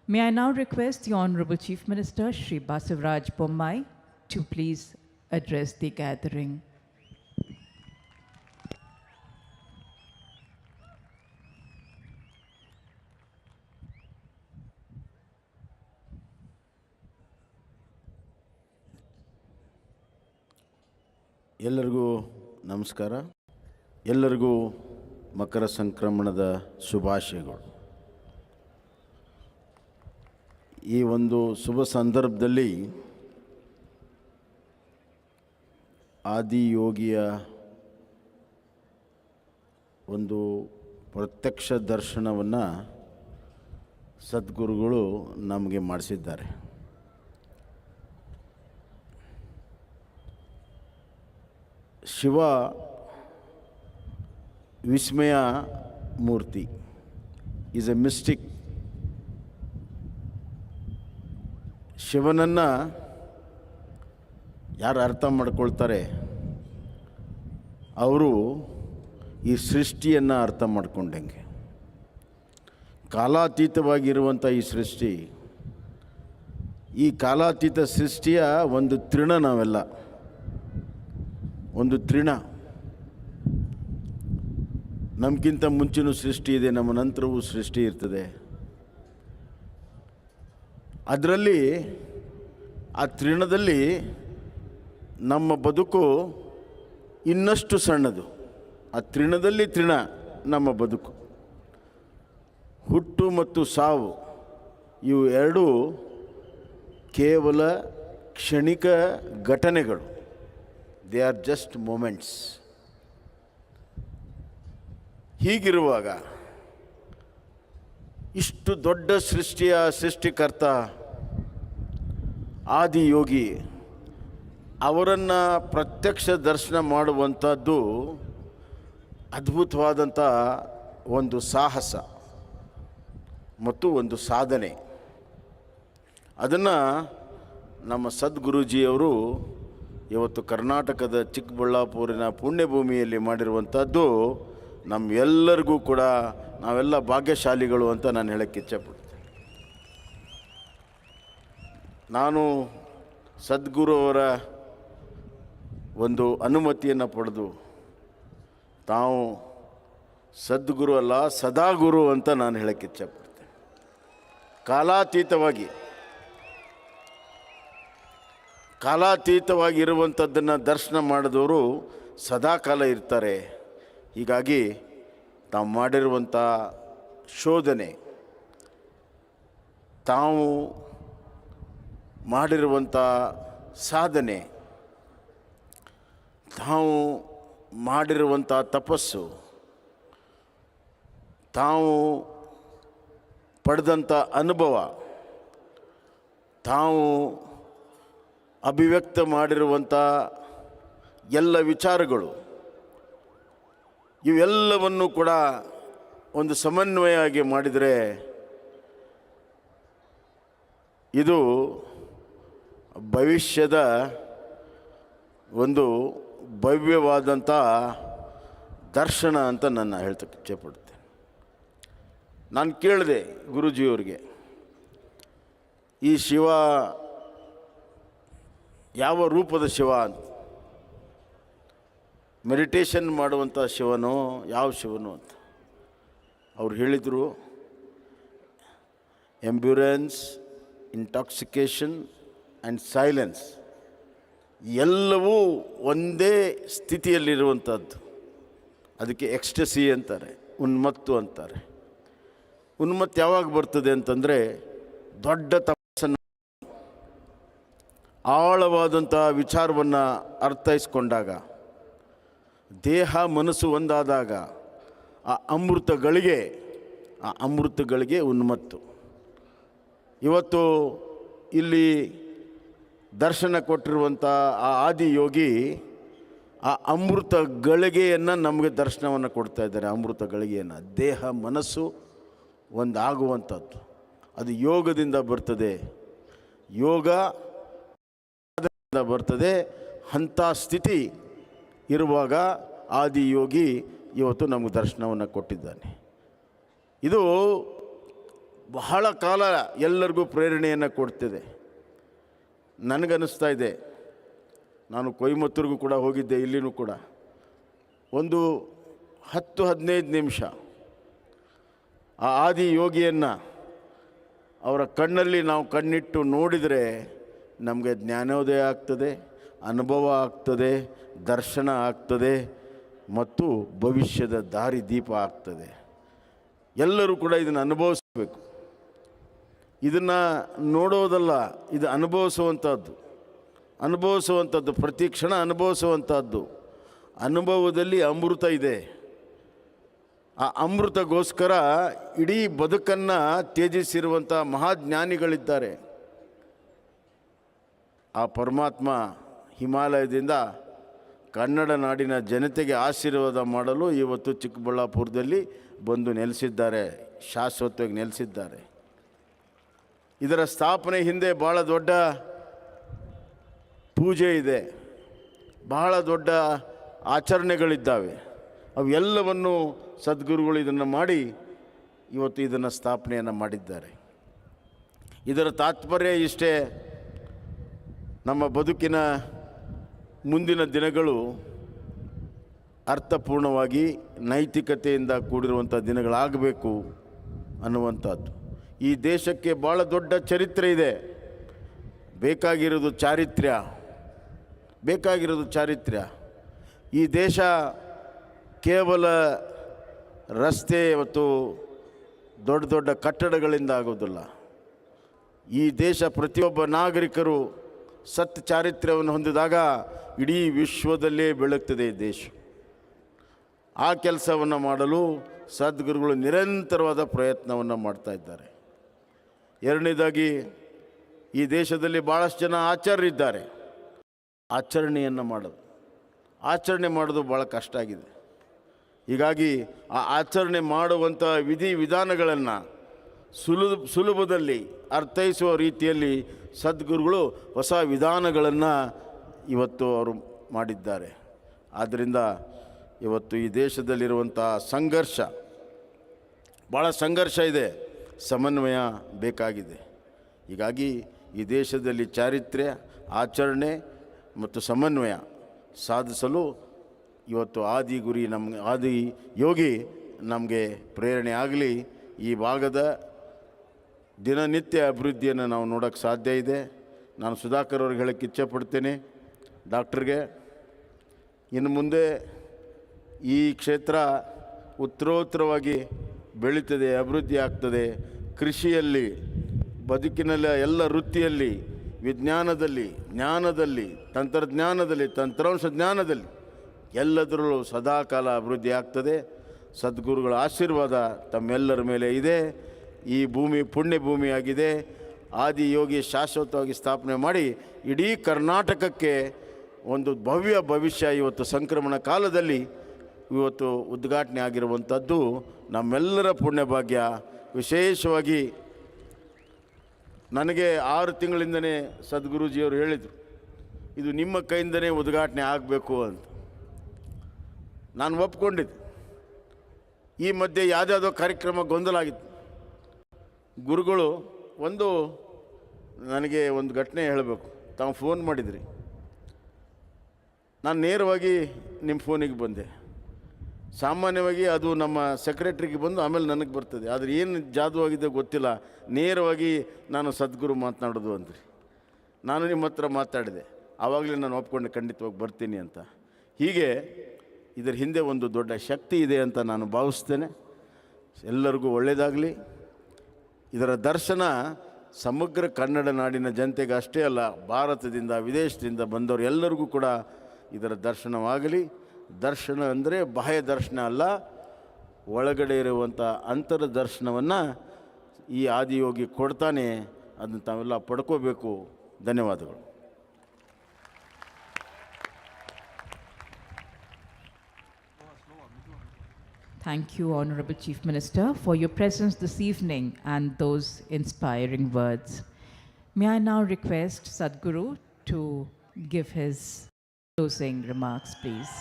Speaker 3: May I now request the Honorable Chief Minister, Shri Basivaraj Bommai, to please address the gathering.
Speaker 10: ಎಲ್ಲರಿಗೂ ನಮಸ್ಕಾರ. ಎಲ್ಲರಿಗೂ ಮಕರ ಸಂಕ್ರಮಣದ ಶುಭಾಶಯಗಳು. ಈ ಒಂದು ಶುಭ ಸಂದರ್ಭದಲ್ಲಿ ಆದಿಯೋಗಿಯ ಒಂದು ಪ್ರತ್ಯಕ್ಷ ದರ್ಶನವನ್ನು ಸದ್ಗುರುಗಳು ನಮಗೆ ಮಾಡಿಸಿದ್ದಾರೆ. ಶಿವ ವಿಸ್ಮಯ ಮೂರ್ತಿ ಈಸ್ ಎ ಮಿಸ್ಟಿಕ್. ಶಿವನನ್ನು ಯಾರು ಅರ್ಥ ಮಾಡ್ಕೊಳ್ತಾರೆ ಅವರು ಈ ಸೃಷ್ಟಿಯನ್ನು ಅರ್ಥ ಮಾಡ್ಕೊಂಡಂಗೆ. ಕಾಲಾತೀತವಾಗಿರುವಂಥ ಈ ಸೃಷ್ಟಿ, ಈ ಕಾಲಾತೀತ ಸೃಷ್ಟಿಯ ಒಂದು ತೃಣ ನಾವೆಲ್ಲ, ಒಂದು ತೃಣ. ನಮಗಿಂತ ಮುಂಚಿನ ಸೃಷ್ಟಿ ಇದೆ, ನಮ್ಮ ನಂತರವೂ ಸೃಷ್ಟಿ ಇರ್ತದೆ. ಅದರಲ್ಲಿ ಆ ತೃಣದಲ್ಲಿ ನಮ್ಮ ಬದುಕು ಇನ್ನಷ್ಟು ಸಣ್ಣದು. ಆ ತೃಣದಲ್ಲಿ ತೃಣ ನಮ್ಮ ಬದುಕು. ಹುಟ್ಟು ಮತ್ತು ಸಾವು ಇವು ಎರಡೂ ಕೇವಲ ಕ್ಷಣಿಕ ಘಟನೆಗಳು. They are just moments. ಹೀಗಿರುವಾಗ ಇಷ್ಟು ದೊಡ್ಡ ಸೃಷ್ಟಿಯ ಸೃಷ್ಟಿಕರ್ತ ಆದಿಯೋಗಿ ಅವರನ್ನು ಪ್ರತ್ಯಕ್ಷ ದರ್ಶನ ಮಾಡುವಂಥದ್ದು ಅದ್ಭುತವಾದಂಥ ಒಂದು ಸಾಹಸ ಮತ್ತು ಒಂದು ಸಾಧನೆ. ಅದನ್ನು ನಮ್ಮ ಸದ್ಗುರುಜಿಯವರು ಇವತ್ತು ಕರ್ನಾಟಕದ ಚಿಕ್ಕಬಳ್ಳಾಪುರಿನ ಪುಣ್ಯಭೂಮಿಯಲ್ಲಿ ಮಾಡಿರುವಂಥದ್ದು ನಮ್ಮೆಲ್ಲರಿಗೂ ಕೂಡ ನಾವೆಲ್ಲ ಭಾಗ್ಯಶಾಲಿಗಳು ಅಂತ ನಾನು ಹೇಳೋಕ್ಕೆ ಇಚ್ಛೆಪಡ್ತೀನಿ. ನಾನು ಸದ್ಗುರು ಅವರ ಒಂದು ಅನುಮತಿಯನ್ನು ಪಡೆದು ತಾವು ಸದ್ಗುರು ಅಲ್ಲ ಸದಾಗುರು ಅಂತ ನಾನು ಹೇಳೋಕ್ಕೆ ಇಚ್ಛೆಪಡ್ತೇನೆ. ಕಾಲಾತೀತವಾಗಿರುವಂಥದ್ದನ್ನು ದರ್ಶನ ಮಾಡಿದವರು ಸದಾಕಾಲ ಇರ್ತಾರೆ. ಹೀಗಾಗಿ ತಾವು ಮಾಡಿರುವಂಥ ಶೋಧನೆ, ತಾವು ಮಾಡಿರುವಂಥ ಸಾಧನೆ, ತಾವು ಮಾಡಿರುವಂಥ ತಪಸ್ಸು, ತಾವು ಪಡೆದಂಥ ಅನುಭವ, ತಾವು ಅಭಿವ್ಯಕ್ತ ಮಾಡಿರುವಂಥ ಎಲ್ಲ ವಿಚಾರಗಳು, ಇವೆಲ್ಲವನ್ನು ಕೂಡ ಒಂದು ಸಮನ್ವಯವಾಗಿ ಮಾಡಿದರೆ ಇದು ಭವಿಷ್ಯದ ಒಂದು ಭವ್ಯವಾದಂಥ ದರ್ಶನ ಅಂತ ನಾನು ಹೇಳ್ತಕ್ಕೆ ಇಚ್ಛೆಪಡ್ತೇನೆ. ನಾನು ಕೇಳಿದೆ ಗುರೂಜಿಯವ್ರಿಗೆ, ಈ ಶಿವ ಯಾವ ರೂಪದ ಶಿವ ಅಂತ. ಮೆಡಿಟೇಷನ್ ಮಾಡುವಂಥ ಶಿವನೋ ಯಾವ ಶಿವನೋ ಅಂತ. ಅವ್ರು ಹೇಳಿದರು, ಎಂಬ್ಯುರೆನ್ಸ್, ಇಂಟಾಕ್ಸಿಕೇಷನ್ ಆ್ಯಂಡ್ ಸೈಲೆನ್ಸ್ ಎಲ್ಲವೂ ಒಂದೇ ಸ್ಥಿತಿಯಲ್ಲಿರುವಂಥದ್ದು. ಅದಕ್ಕೆ ಎಕ್ಸ್ಟಸಿ ಅಂತಾರೆ, ಉನ್ಮತ್ತು ಅಂತಾರೆ. ಉನ್ಮತ್ತು ಯಾವಾಗ ಬರ್ತದೆ ಅಂತಂದರೆ ದೊಡ್ಡ ತಪಸ್ಸನ್ನು, ಆಳವಾದಂಥ ವಿಚಾರವನ್ನು ಅರ್ಥೈಸ್ಕೊಂಡಾಗ, ದೇಹ ಮನಸ್ಸು ಒಂದಾದಾಗ ಆ ಅಮೃತಗಳಿಗೆ ಉನ್ಮತ್ತು. ಇವತ್ತು ಇಲ್ಲಿ ದರ್ಶನ ಕೊಟ್ಟಿರುವಂಥ ಆ ಆದಿಯೋಗಿ ಆ ಅಮೃತ ಗಳಿಗೆಯನ್ನು ನಮಗೆ ದರ್ಶನವನ್ನು ಕೊಡ್ತಾ ಇದ್ದಾರೆ. ಅಮೃತ ಗಳಿಗೆಯನ್ನು, ದೇಹ ಮನಸ್ಸು ಒಂದಾಗುವಂಥದ್ದು ಅದು ಯೋಗದಿಂದ ಬರ್ತದೆ. ಯೋಗ ಬರ್ತದೆ. ಅಂಥ ಸ್ಥಿತಿ ಇರುವಾಗ ಆದಿಯೋಗಿ ಇವತ್ತು ನಮಗೆ ದರ್ಶನವನ್ನು ಕೊಟ್ಟಿದ್ದಾನೆ. ಇದು ಬಹಳ ಕಾಲ ಎಲ್ಲರಿಗೂ ಪ್ರೇರಣೆಯನ್ನು ಕೊಡ್ತಿದೆ. ನನಗನ್ನಿಸ್ತಾ ಇದೆ, ನಾನು ಕೊಯಮತ್ತೂರಿಗೂ ಕೂಡ ಹೋಗಿದ್ದೆ, ಇಲ್ಲಿನೂ ಕೂಡ ಒಂದು 10-15 ನಿಮಿಷ ಆ ಆದಿಯೋಗಿಯನ್ನು ಅವರ ಕಣ್ಣಲ್ಲಿ ನಾವು ಕಣ್ಣಿಟ್ಟು ನೋಡಿದರೆ ನಮಗೆ ಜ್ಞಾನೋದಯ ಆಗ್ತದೆ. ಅನುಭವ ಆಗ್ತದೆ, ದರ್ಶನ ಆಗ್ತದೆ ಮತ್ತು ಭವಿಷ್ಯದ ದಾರಿದೀಪ ಆಗ್ತದೆ. ಎಲ್ಲರೂ ಕೂಡ ಇದನ್ನು ಅನುಭವಿಸಬೇಕು. ಇದನ್ನು ನೋಡೋದಲ್ಲ, ಇದು ಅನುಭವಿಸುವಂಥದ್ದು, ಪ್ರತಿ ಕ್ಷಣ ಅನುಭವಿಸುವಂಥದ್ದು. ಅನುಭವದಲ್ಲಿ ಅಮೃತ ಇದೆ. ಆ ಅಮೃತಗೋಸ್ಕರ ಇಡೀ ಬದುಕನ್ನು ತ್ಯಜಿಸಿರುವಂಥ ಮಹಾಜ್ಞಾನಿಗಳಿದ್ದಾರೆ. ಆ ಪರಮಾತ್ಮ ಹಿಮಾಲಯದಿಂದ ಕನ್ನಡ ನಾಡಿನ ಜನತೆಗೆ ಆಶೀರ್ವಾದ ಮಾಡಲು ಇವತ್ತು ಚಿಕ್ಕಬಳ್ಳಾಪುರದಲ್ಲಿ ಬಂದು ನೆಲೆಸಿದ್ದಾರೆ, ಶಾಶ್ವತವಾಗಿ ನೆಲೆಸಿದ್ದಾರೆ. ಇದರ ಸ್ಥಾಪನೆ ಹಿಂದೆ ಭಾಳ ದೊಡ್ಡ ಪೂಜೆ ಇದೆ, ಬಹಳ ದೊಡ್ಡ ಆಚರಣೆಗಳಿದ್ದಾವೆ. ಅವೆಲ್ಲವನ್ನು ಸದ್ಗುರುಗಳು ಇದನ್ನು ಮಾಡಿ ಇವತ್ತು ಇದನ್ನು ಸ್ಥಾಪನೆಯನ್ನು ಮಾಡಿದ್ದಾರೆ. ಇದರ ತಾತ್ಪರ್ಯ ಇಷ್ಟೇ: ನಮ್ಮ ಬದುಕಿನ ಮುಂದಿನ ದಿನಗಳು ಅರ್ಥಪೂರ್ಣವಾಗಿ ನೈತಿಕತೆಯಿಂದ ಕೂಡಿರುವಂಥ ದಿನಗಳಾಗಬೇಕು ಅನ್ನುವಂಥದ್ದು. ಈ ದೇಶಕ್ಕೆ ಭಾಳ ದೊಡ್ಡ ಚರಿತ್ರೆ ಇದೆ. ಬೇಕಾಗಿರೋದು ಚಾರಿತ್ರ್ಯ. ಈ ದೇಶ ಕೇವಲ ರಸ್ತೆ ಮತ್ತು ದೊಡ್ಡ ದೊಡ್ಡ ಕಟ್ಟಡಗಳಿಂದ ಆಗೋದಿಲ್ಲ. ಈ ದೇಶ ಪ್ರತಿಯೊಬ್ಬ ನಾಗರಿಕರು ಸತ್ ಚಾರಿತ್ರ್ಯವನ್ನು ಹೊಂದಿದಾಗ ಇಡೀ ವಿಶ್ವದಲ್ಲೇ ಬೆಳಗ್ತದೆ ಈ ದೇಶ. ಆ ಕೆಲಸವನ್ನು ಮಾಡಲು ಸದ್ಗುರುಗಳು ನಿರಂತರವಾದ ಪ್ರಯತ್ನವನ್ನು ಮಾಡ್ತಾ ಇದ್ದಾರೆ. ಎರಡನೇದಾಗಿ, ಈ ದೇಶದಲ್ಲಿ ಭಾಳಷ್ಟು ಜನ ಆಚಾರ್ಯರಿದ್ದಾರೆ. ಆಚರಣೆ ಮಾಡೋದು ಭಾಳ ಕಷ್ಟ ಆಗಿದೆ. ಹೀಗಾಗಿ ಆ ಆಚರಣೆ ಮಾಡುವಂಥ ವಿಧಾನಗಳನ್ನು ಸುಲಭದಲ್ಲಿ ಅರ್ಥೈಸುವ ರೀತಿಯಲ್ಲಿ ಸದ್ಗುರುಗಳು ಹೊಸ ವಿಧಾನಗಳನ್ನು ಇವತ್ತು ಅವರು ಮಾಡಿದ್ದಾರೆ. ಆದ್ದರಿಂದ ಇವತ್ತು ಈ ದೇಶದಲ್ಲಿರುವಂಥ ಭಾಳ ಸಂಘರ್ಷ ಇದೆ, ಸಮನ್ವಯ ಬೇಕಾಗಿದೆ. ಹೀಗಾಗಿ ಈ ದೇಶದಲ್ಲಿ ಚಾರಿತ್ರ್ಯ, ಆಚರಣೆ ಮತ್ತು ಸಮನ್ವಯ ಸಾಧಿಸಲು ಇವತ್ತು ಆದಿ ಯೋಗಿ ನಮಗೆ ಪ್ರೇರಣೆ ಆಗಲಿ. ಈ ಭಾಗದ ದಿನನಿತ್ಯ ಅಭಿವೃದ್ಧಿಯನ್ನು ನಾವು ನೋಡೋಕ್ಕೆ ಸಾಧ್ಯ ಇದೆ. ನಾನು ಸುಧಾಕರ್ ಅವ್ರಿಗೆ ಹೇಳೋಕ್ಕೆ ಇಚ್ಛೆಪಡ್ತೇನೆ, ಡಾಕ್ಟ್ರಿಗೆ, ಇನ್ನು ಮುಂದೆ ಈ ಕ್ಷೇತ್ರ ಉತ್ತರೋತ್ತರವಾಗಿ ಬೆಳೀತದೆ, ಅಭಿವೃದ್ಧಿ ಆಗ್ತದೆ. ಕೃಷಿಯಲ್ಲಿ, ಬದುಕಿನಲ್ಲಿ, ಎಲ್ಲ ವೃತ್ತಿಯಲ್ಲಿ, ವಿಜ್ಞಾನದಲ್ಲಿ, ಜ್ಞಾನದಲ್ಲಿ, ತಂತ್ರಜ್ಞಾನದಲ್ಲಿ, ತಂತ್ರಾಂಶ ಜ್ಞಾನದಲ್ಲಿ ಎಲ್ಲದರಲ್ಲೂ ಸದಾಕಾಲ ಅಭಿವೃದ್ಧಿ ಆಗ್ತದೆ. ಸದ್ಗುರುಗಳ ಆಶೀರ್ವಾದ ತಮ್ಮೆಲ್ಲರ ಮೇಲೆ ಇದೆ. ಈ ಭೂಮಿ ಪುಣ್ಯ ಭೂಮಿಯಾಗಿದೆ. ಆದಿಯೋಗಿ ಶಾಶ್ವತವಾಗಿ ಸ್ಥಾಪನೆ ಮಾಡಿ ಇಡೀ ಕರ್ನಾಟಕಕ್ಕೆ ಒಂದು ಭವ್ಯ ಭವಿಷ್ಯ ಇವತ್ತು ಸಂಕ್ರಮಣ ಕಾಲದಲ್ಲಿ ಇವತ್ತು ಉದ್ಘಾಟನೆ ಆಗಿರುವಂಥದ್ದು ನಮ್ಮೆಲ್ಲರ ಪುಣ್ಯಭಾಗ್ಯ. ವಿಶೇಷವಾಗಿ ನನಗೆ 6 ತಿಂಗಳಿಂದಲೇ ಸದ್ಗುರುಜಿಯವರು ಹೇಳಿದರು, ಇದು ನಿಮ್ಮ ಕೈಯಿಂದನೇ ಉದ್ಘಾಟನೆ ಆಗಬೇಕು ಅಂತ. ನಾನು ಒಪ್ಕೊಂಡಿದ್ದೆ. ಈ ಮಧ್ಯೆ ಯಾವುದ್ಯಾವುದೋ ಕಾರ್ಯಕ್ರಮ ಗೊಂದಲ ಆಗಿತ್ತು. ಗುರುಗಳು ನನಗೆ ಒಂದು ಘಟನೆ ಹೇಳಬೇಕು. ತಾವು ಫೋನ್ ಮಾಡಿದ್ರಿ, ನಾನು ನೇರವಾಗಿ ನಿಮ್ಮ ಫೋನಿಗೆ ಬಂದೆ. ಸಾಮಾನ್ಯವಾಗಿ ಅದು ನಮ್ಮ ಸೆಕ್ರೆಟ್ರಿಗೆ ಬಂದು ಆಮೇಲೆ ನನಗೆ ಬರ್ತದೆ. ಆದರೆ ಏನು ಜಾದು ಆಗಿದೆ ಗೊತ್ತಿಲ್ಲ, ನೇರವಾಗಿ ನಾನು ಸದ್ಗುರು ಮಾತನಾಡೋದು ಅಂದ್ರಿ. ನಾನು ನಿಮ್ಮ ಹತ್ರ ಮಾತಾಡಿದೆ, ಆವಾಗಲೇ ನಾನು ಒಪ್ಕೊಂಡೆ ಖಂಡಿತವಾಗಿ ಬರ್ತೀನಿ ಅಂತ. ಹೀಗೆ ಇದರ ಹಿಂದೆ ಒಂದು ದೊಡ್ಡ ಶಕ್ತಿ ಇದೆ ಅಂತ ನಾನು ಭಾವಿಸ್ತೇನೆ. ಎಲ್ಲರಿಗೂ ಒಳ್ಳೆಯದಾಗಲಿ. ಇದರ ದರ್ಶನ ಸಮಗ್ರ ಕನ್ನಡ ನಾಡಿನ ಜನತೆಗೆ ಅಷ್ಟೇ ಅಲ್ಲ, ಭಾರತದಿಂದ ವಿದೇಶದಿಂದ ಬಂದವರು ಎಲ್ಲರಿಗೂ ಕೂಡ ಇದರ ದರ್ಶನವಾಗಲಿ. ದರ್ಶನ ಅಂದರೆ ಬಾಹ್ಯ ದರ್ಶನ ಅಲ್ಲ, ಒಳಗಡೆ ಇರುವಂಥ ಅಂತರ ದರ್ಶನವನ್ನು ಈ ಆದಿಯೋಗಿ ಕೊಡ್ತಾನೆ. ಅದನ್ನು ತಾವೆಲ್ಲ ಪಡ್ಕೋಬೇಕು. ಧನ್ಯವಾದಗಳು.
Speaker 3: Thank you, Honorable Chief Minister, for your presence this evening and those inspiring words. May I now request Sadhguru to give his closing remarks, please.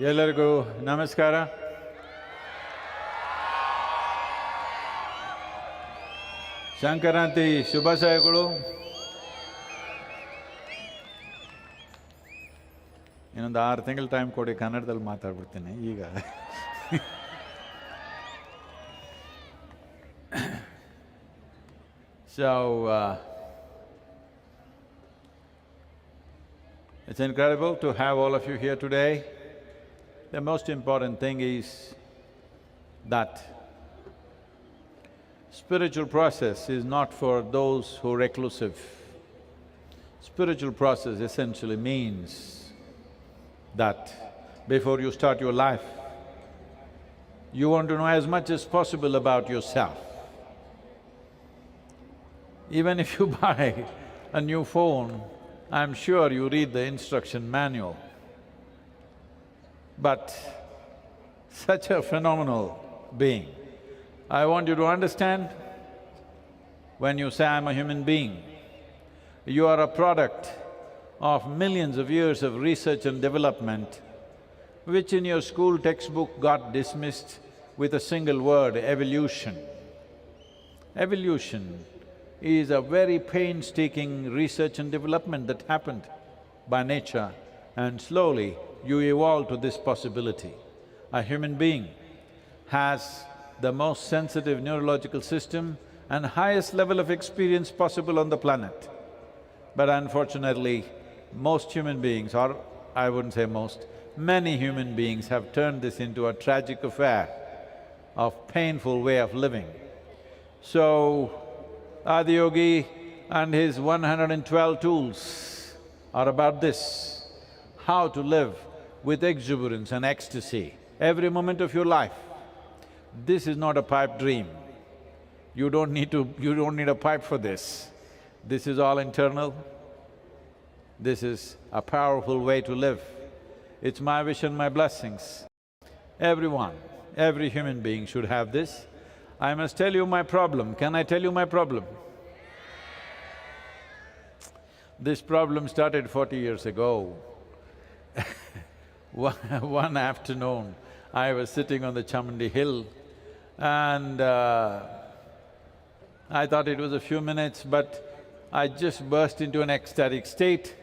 Speaker 2: ಎಲ್ಲರಿಗೂ ನಮಸ್ಕಾರ. ಸಂಕ್ರಾಂತಿ ಶುಭಾಶಯಗಳು. ಇನ್ನೊಂದು 6 ತಿಂಗಳು ಟೈಮ್ ಕೊಡಿ, ಕನ್ನಡದಲ್ಲಿ ಮಾತಾಡ್ಬಿಡ್ತೀನಿ ಈಗ. So, it's incredible to have all of you here today. The most important thing is that spiritual process is not for those who are reclusive. Spiritual process essentially means that before you start your life, you want to know as much as possible about yourself. Even if you buy a new phone, I'm sure you read the instruction manual. But such a phenomenal being, I want you to understand, when you say, I'm a human being, you are a product of millions of years of research and development, which in your school textbook got dismissed with a single word, evolution. Evolution is a very painstaking research and development that happened by nature, and slowly you evolve to this possibility. A human being has the most sensitive neurological system and highest level of experience possible on the planet. But unfortunately, most human beings, or I wouldn't say most, many human beings have turned this into a tragic affair of painful way of living. So, Adiyogi and his 112 tools are about this, how to live with exuberance and ecstasy every moment of your life. This is not a pipe dream. You don't need a pipe for this. This is all internal. This is a powerful way to live. It's my wish and my blessings. Everyone, every human being should have this. I must tell you my problem. Can I tell you my problem? This problem started 40 years ago. One afternoon, I was sitting on the Chamandi hill and I thought it was a few minutes, but I just burst into an ecstatic state,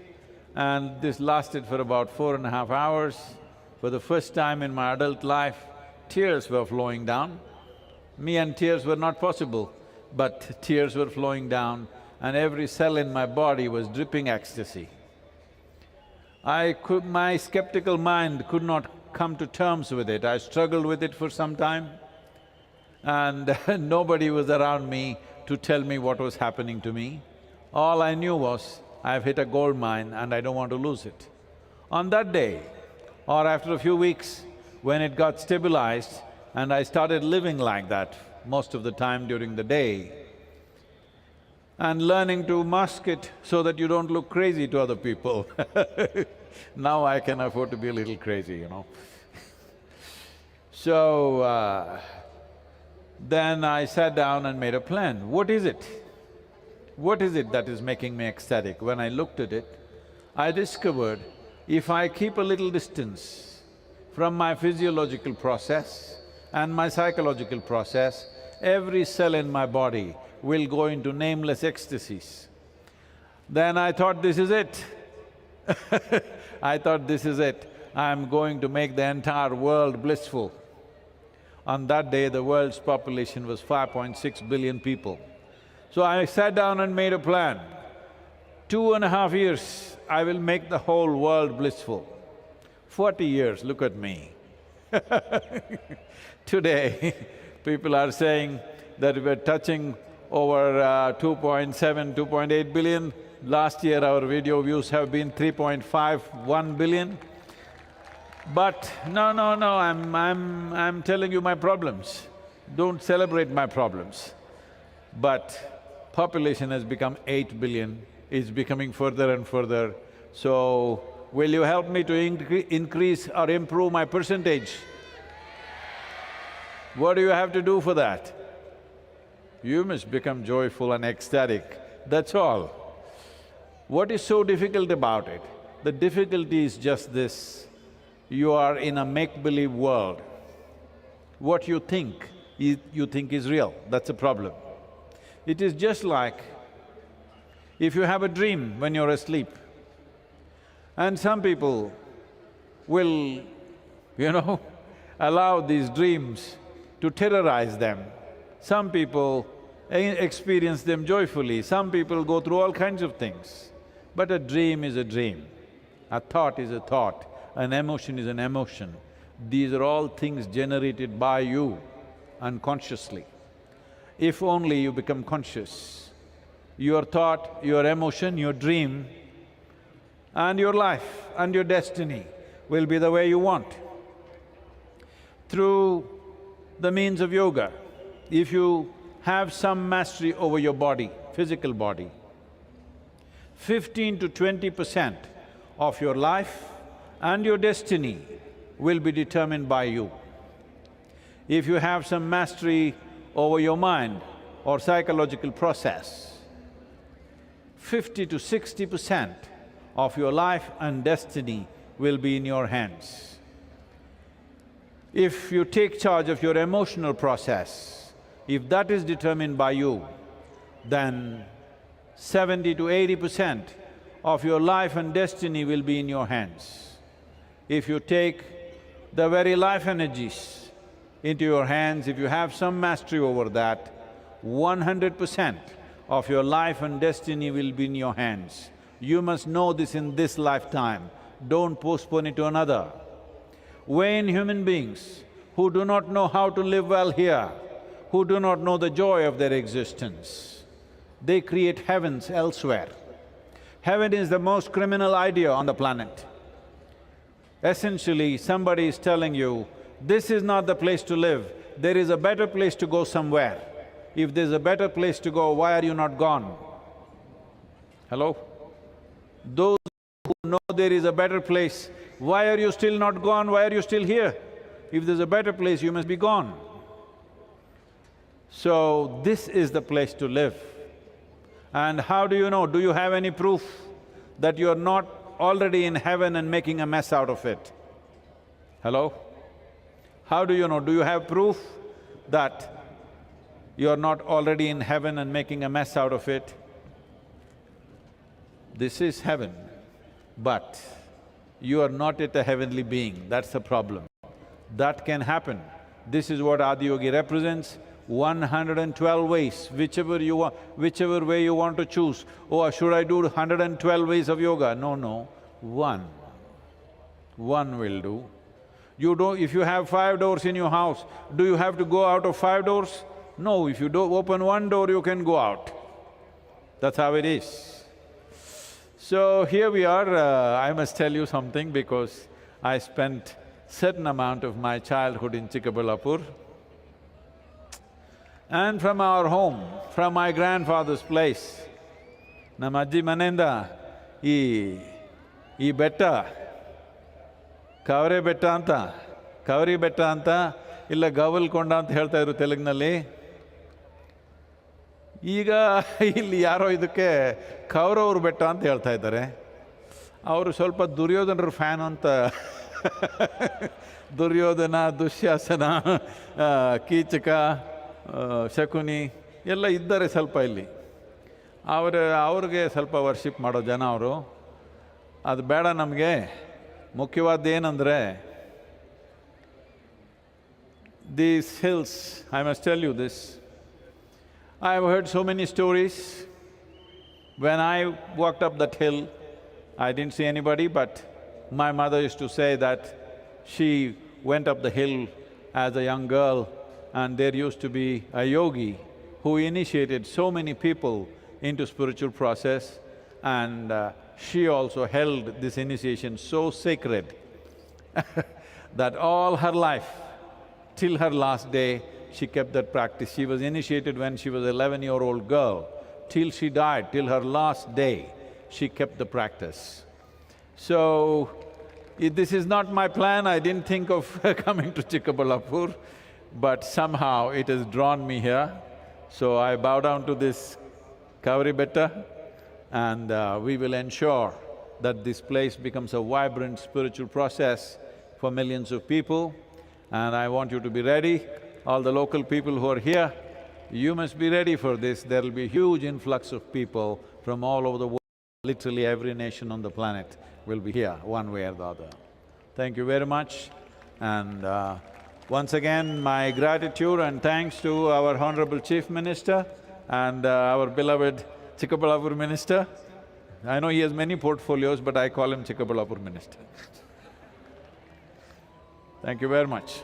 Speaker 2: and this lasted for about 4.5 hours. For the first time in my adult life, tears were flowing down. Me and tears were not possible, but tears were flowing down and every cell in my body was dripping ecstasy. My skeptical mind could not come to terms with it. I struggled with it for some time and nobody was around me to tell me what was happening to me. All I knew was, I've hit a gold mine and I don't want to lose it. On that day, or after a few weeks, when it got stabilized and I started living like that most of the time during the day and learning to mask it so that you don't look crazy to other people. Now I can afford to be a little crazy, you know. So, then I sat down and made a plan. What is it? What is it that is making me ecstatic? When I looked at it, I discovered if I keep a little distance from my physiological process and my psychological process, every cell in my body will go into nameless ecstasies. Then I thought, this is it. I thought, this is it. I'm going to make the entire world blissful. On that day, the world's population was 5.6 billion people. So I sat down and made a plan. 2.5 years, I will make the whole world blissful. 40 years, look at me. Today, people are saying that we're touching over 2.7, 2.8 billion. Last year, our video views have been 3.51 billion. But no, I'm telling you my problems. Don't celebrate my problems. But population has become 8 billion, it's becoming further and further. So, will you help me to increase or improve my percentage? What do you have to do for that? You must become joyful and ecstatic, that's all. What is so difficult about it? The difficulty is just this, you are in a make-believe world. What you think is real, that's a problem. It is just like if you have a dream when you're asleep, and some people will, allow these dreams to terrorize them. Some people experience them joyfully. Some people go through all kinds of things. But a dream is a dream, a thought is a thought, an emotion is an emotion. These are all things generated by you unconsciously. If only you become conscious, your thought, your emotion, your dream and your life and your destiny will be the way you want. Through the means of yoga, if you have some mastery over your body, physical body, 15 to 20% of your life and your destiny will be determined by you. If you have some mastery over your mind or psychological process, 50 to 60% of your life and destiny will be in your hands. If you take charge of your emotional process, if that is determined by you, then 70 to 80% of your life and destiny will be in your hands. If you take the very life energies into your hands, if you have some mastery over that, 100% of your life and destiny will be in your hands. You must know this in this lifetime, don't postpone it to another. Vain human beings who do not know how to live well here, who do not know the joy of their existence, they create heavens elsewhere. Heaven is the most criminal idea on the planet. Essentially, somebody is telling you, this is not the place to live, there is a better place to go somewhere. If there's a better place to go, why are you not gone? Hello? Those who know there is a better place, why are you still not gone, why are you still here? If there's a better place, you must be gone. So, this is the place to live. And how do you know? Do you have any proof that you're not already in heaven and making a mess out of it? Hello? How do you know? Do you have proof that you're not already in heaven and making a mess out of it? This is heaven, but you are not yet a heavenly being, that's the problem. That can happen. This is what Adiyogi represents, 112 ways, whichever way you want to choose. Oh, should I do 112 ways of yoga? No, no, one. One will do. You don't… if you have 5 doors in your house, do you have to go out of 5 doors? No, if you open one door, you can go out. That's how it is. So here we are, I must tell you something because I spent certain amount of my childhood in Chikkaballapur. And from our home, from my grandfather's place, ನಮ್ಮ ಅಜ್ಜಿ ಮನೆಯಿಂದ ಈ ಬೆಟ್ಟ ಕವರೆ ಬೆಟ್ಟ ಅಂತ, ಕವರಿ ಬೆಟ್ಟ ಅಂತ, ಇಲ್ಲ ಗವಲ್ಕೊಂಡ ಅಂತ ಹೇಳ್ತಾ ಇದ್ರು ತೆಲುಗಿನಲ್ಲಿ. ಈಗ ಇಲ್ಲಿ ಯಾರೋ ಇದಕ್ಕೆ ಕೌರವ್ರ ಬೆಟ್ಟ ಅಂತ ಹೇಳ್ತಾ ಇದ್ದಾರೆ. ಅವರು ಸ್ವಲ್ಪ ದುರ್ಯೋಧನರ ಫ್ಯಾನ್ ಅಂತ ದುರ್ಯೋಧನ, ದುಶ್ಯಾಸನ, ಕೀಚಕ, ಶಕುನಿ ಎಲ್ಲ ಇದ್ದಾರೆ ಸ್ವಲ್ಪ ಇಲ್ಲಿ. ಅವ್ರಿಗೆ ಸ್ವಲ್ಪ ವರ್ಷಿಪ್ ಮಾಡೋ ಜನ ಅವರು. ಅದು ಬೇಡ ನಮಗೆ. ಮುಖ್ಯವಾದ್ದೇನೆಂದರೆ these hills, I must tell you this, I have heard so many stories. When I walked up that hill, I didn't see anybody, but my mother used to say that she went up the hill as a young girl and there used to be a yogi who initiated so many people into spiritual process, and she also held this initiation so sacred that all her life, till her last day, she kept that practice. She was initiated when she was 11-year-old girl. Till she died, till her last day, she kept the practice. So, this is not my plan, I didn't think of coming to Chikkaballapur, but somehow it has drawn me here. So I bow down to this Kavari Betta and we will ensure that this place becomes a vibrant spiritual process for millions of people. And I want you to be ready, all the local people who are here, you must be ready for this. There will be a huge influx of people from all over the world. Literally every nation on the planet will be here, one way or the other. Thank you very much, and once again my gratitude and thanks to our Honorable Chief Minister and our beloved Chikkabalapur Minister. I know he has many portfolios, but I call him Chikkabalapur Minister. Thank you very much.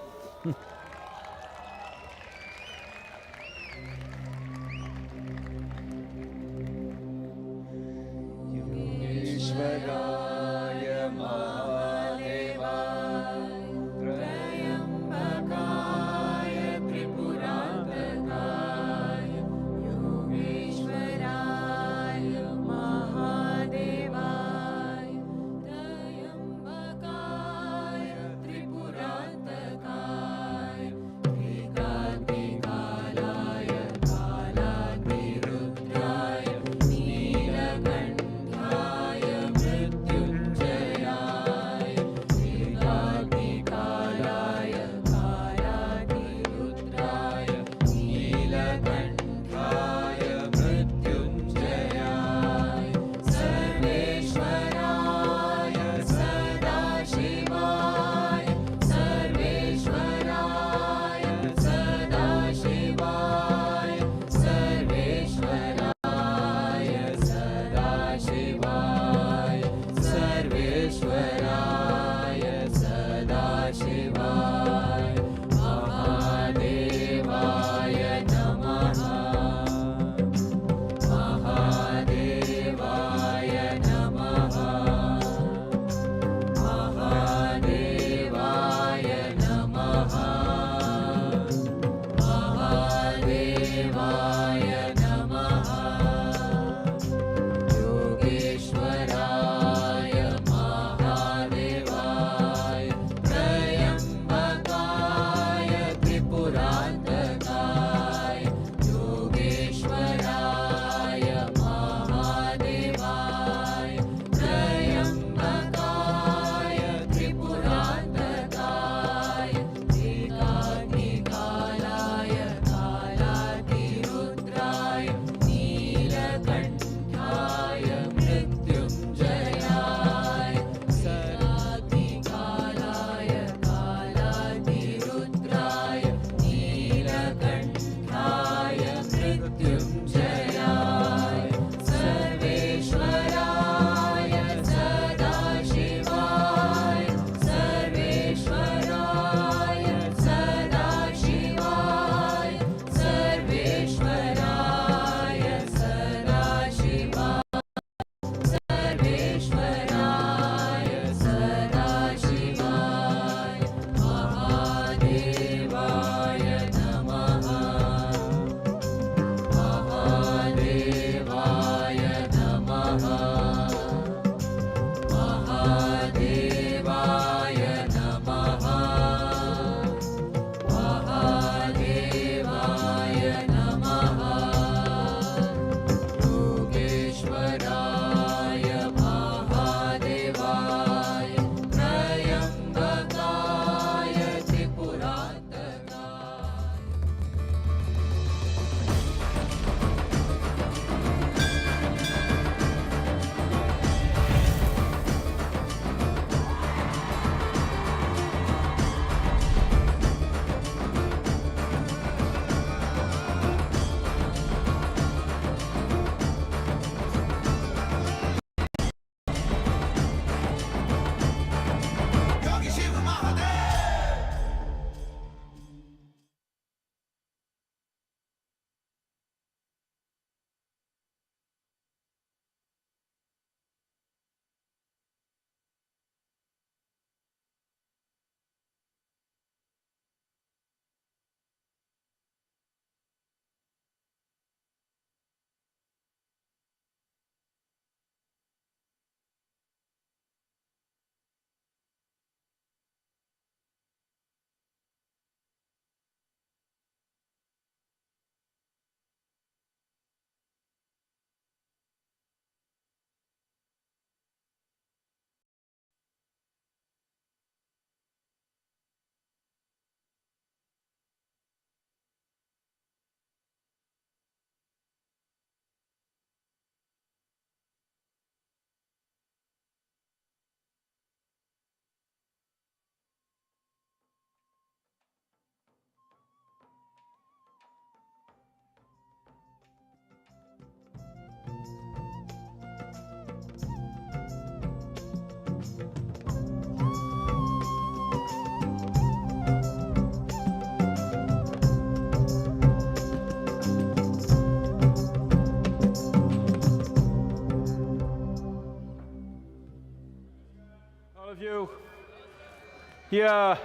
Speaker 2: Here,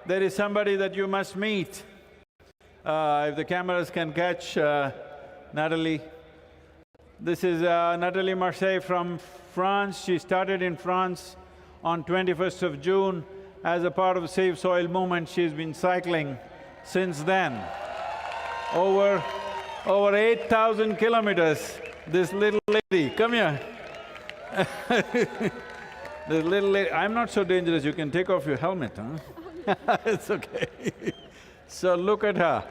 Speaker 2: there is somebody that you must meet. If the cameras can catch Natalie. This is Natalie Marseille from France. She started in France on 21st of June as a part of the Save Soil movement. She's been cycling since then. Over 8,000 kilometers, this little lady, come here. This little lady, I'm not so dangerous, you can take off your helmet, huh? It's okay. So look at her,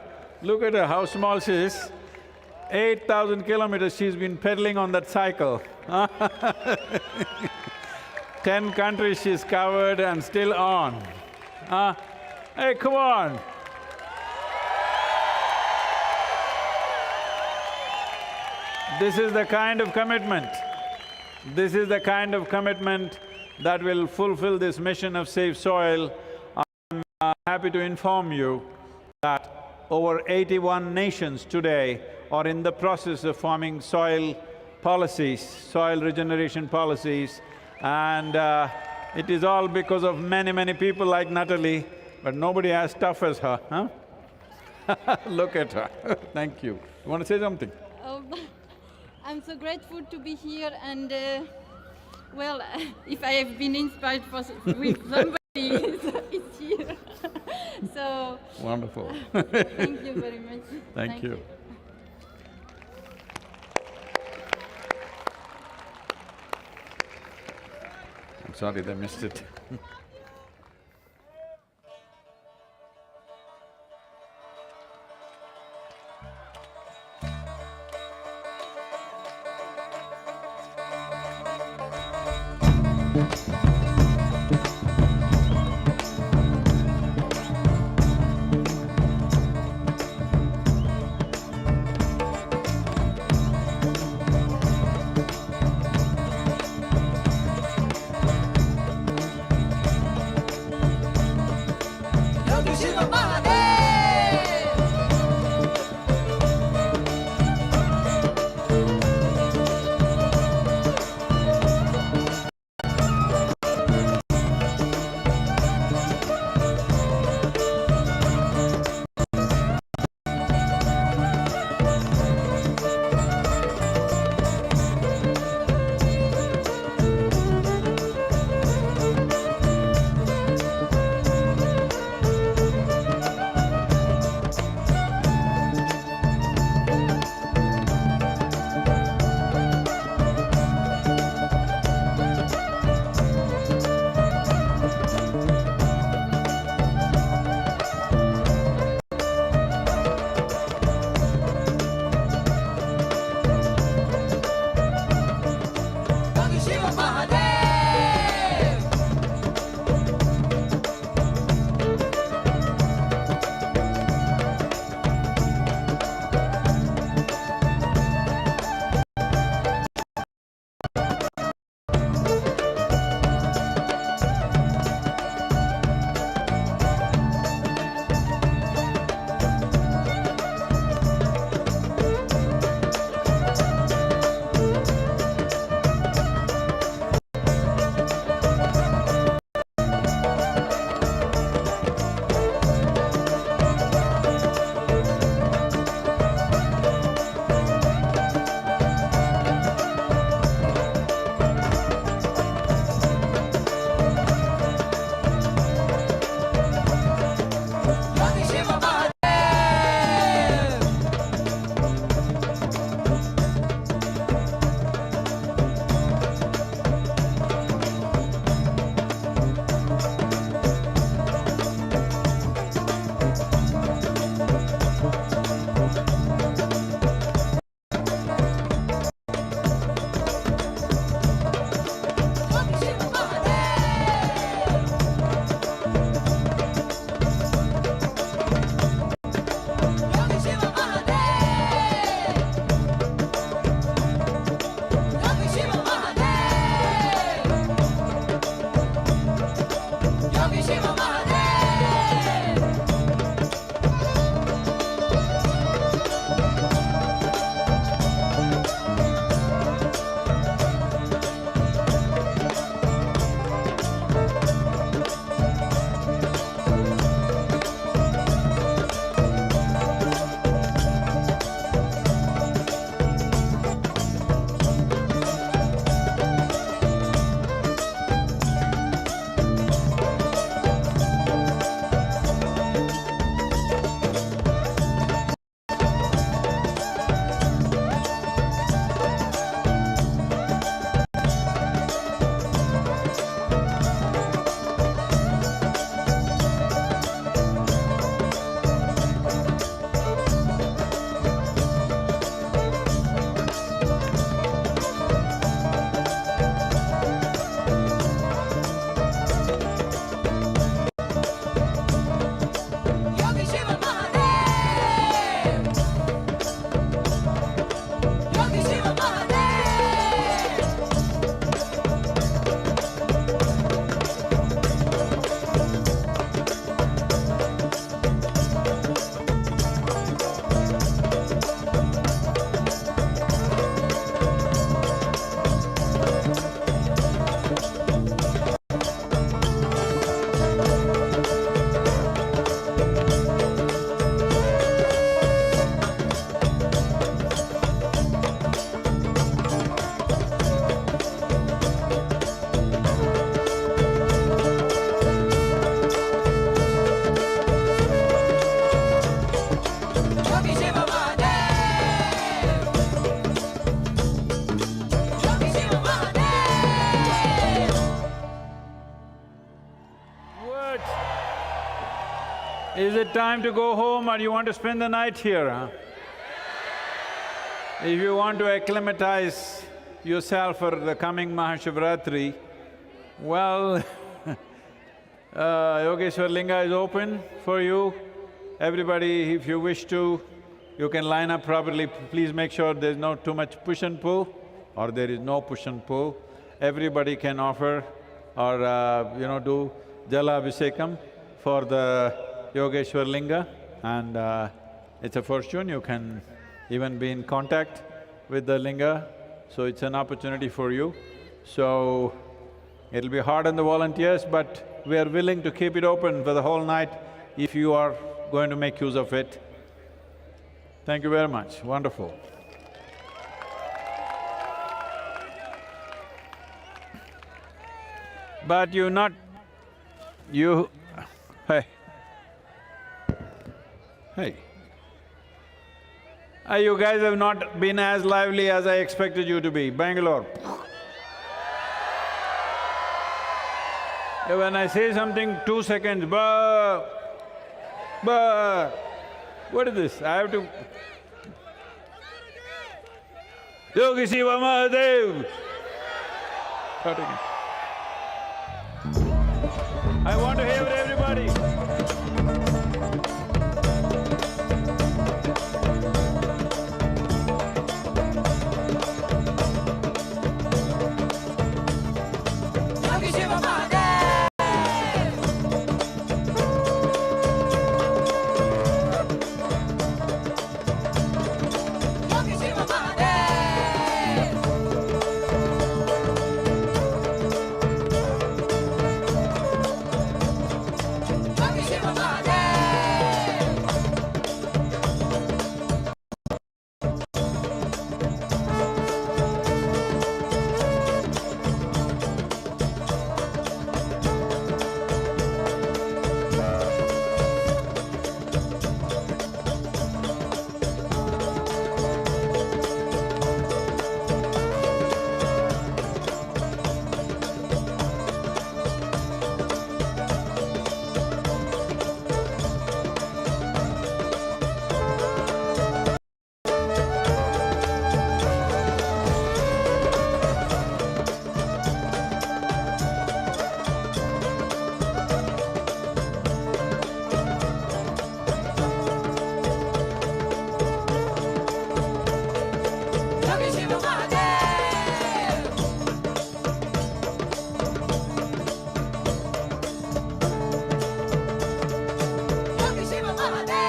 Speaker 2: how small she is. 8,000 kilometers she's been pedaling on that cycle. 10 countries she's covered and still on. Hey, come on! This is the kind of commitment, that will fulfill this mission of Save Soil. I'm happy to inform you that over 81 nations today are in the process of forming soil policies, soil regeneration policies, and it is all because of many people like Natalie, but nobody as tough as her, huh? Look at her. Thank you. You want to say something?
Speaker 11: I'm so grateful to be here, and well, if I have been inspired with somebody, it's here. So
Speaker 2: wonderful.
Speaker 11: Thank you very much.
Speaker 2: Thank you. I'm sorry they missed it. Is it time to go home or you want to spend the night here, huh? If you want to acclimatize yourself for the coming Mahashivratri, well, Yogeshwar Linga is open for you. Everybody, if you wish to, you can line up properly. Please make sure there's not too much push and pull, or there is no push and pull. Everybody can offer or, do Jala Abhisekam for the Yogeshwar Linga, and it's a fortune. You can even be in contact with the Linga, so it's an opportunity for you. So, it'll be hard on the volunteers, but we are willing to keep it open for the whole night if you are going to make use of it. Thank you very much, wonderful. But you not… you… hey. Hey. You guys have not been as lively as I expected you to be. Bangalore. When I say something, 2 seconds, bah, bah. What is this? I have to… Yogi Shiva Mahadev! Start again. I want to hear everybody.
Speaker 1: Yogi Shiva Mahadev! Yogi Shiva Mahadev! Yogi Shiva Mahadev! Yogi Shiva Mahadev! Yogi Shiva Mahadev!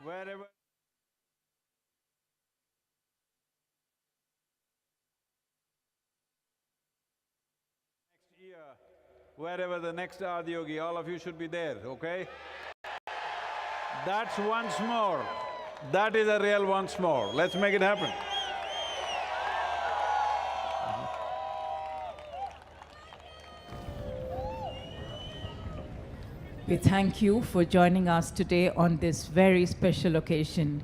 Speaker 2: Wherever… next year, wherever the next Adiyogi, all of you should be there, okay? That's once more. That is a real once more. Let's make it happen.
Speaker 3: We thank you for joining us today on this very special occasion.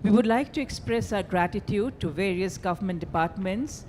Speaker 3: We would like to express our gratitude to various government departments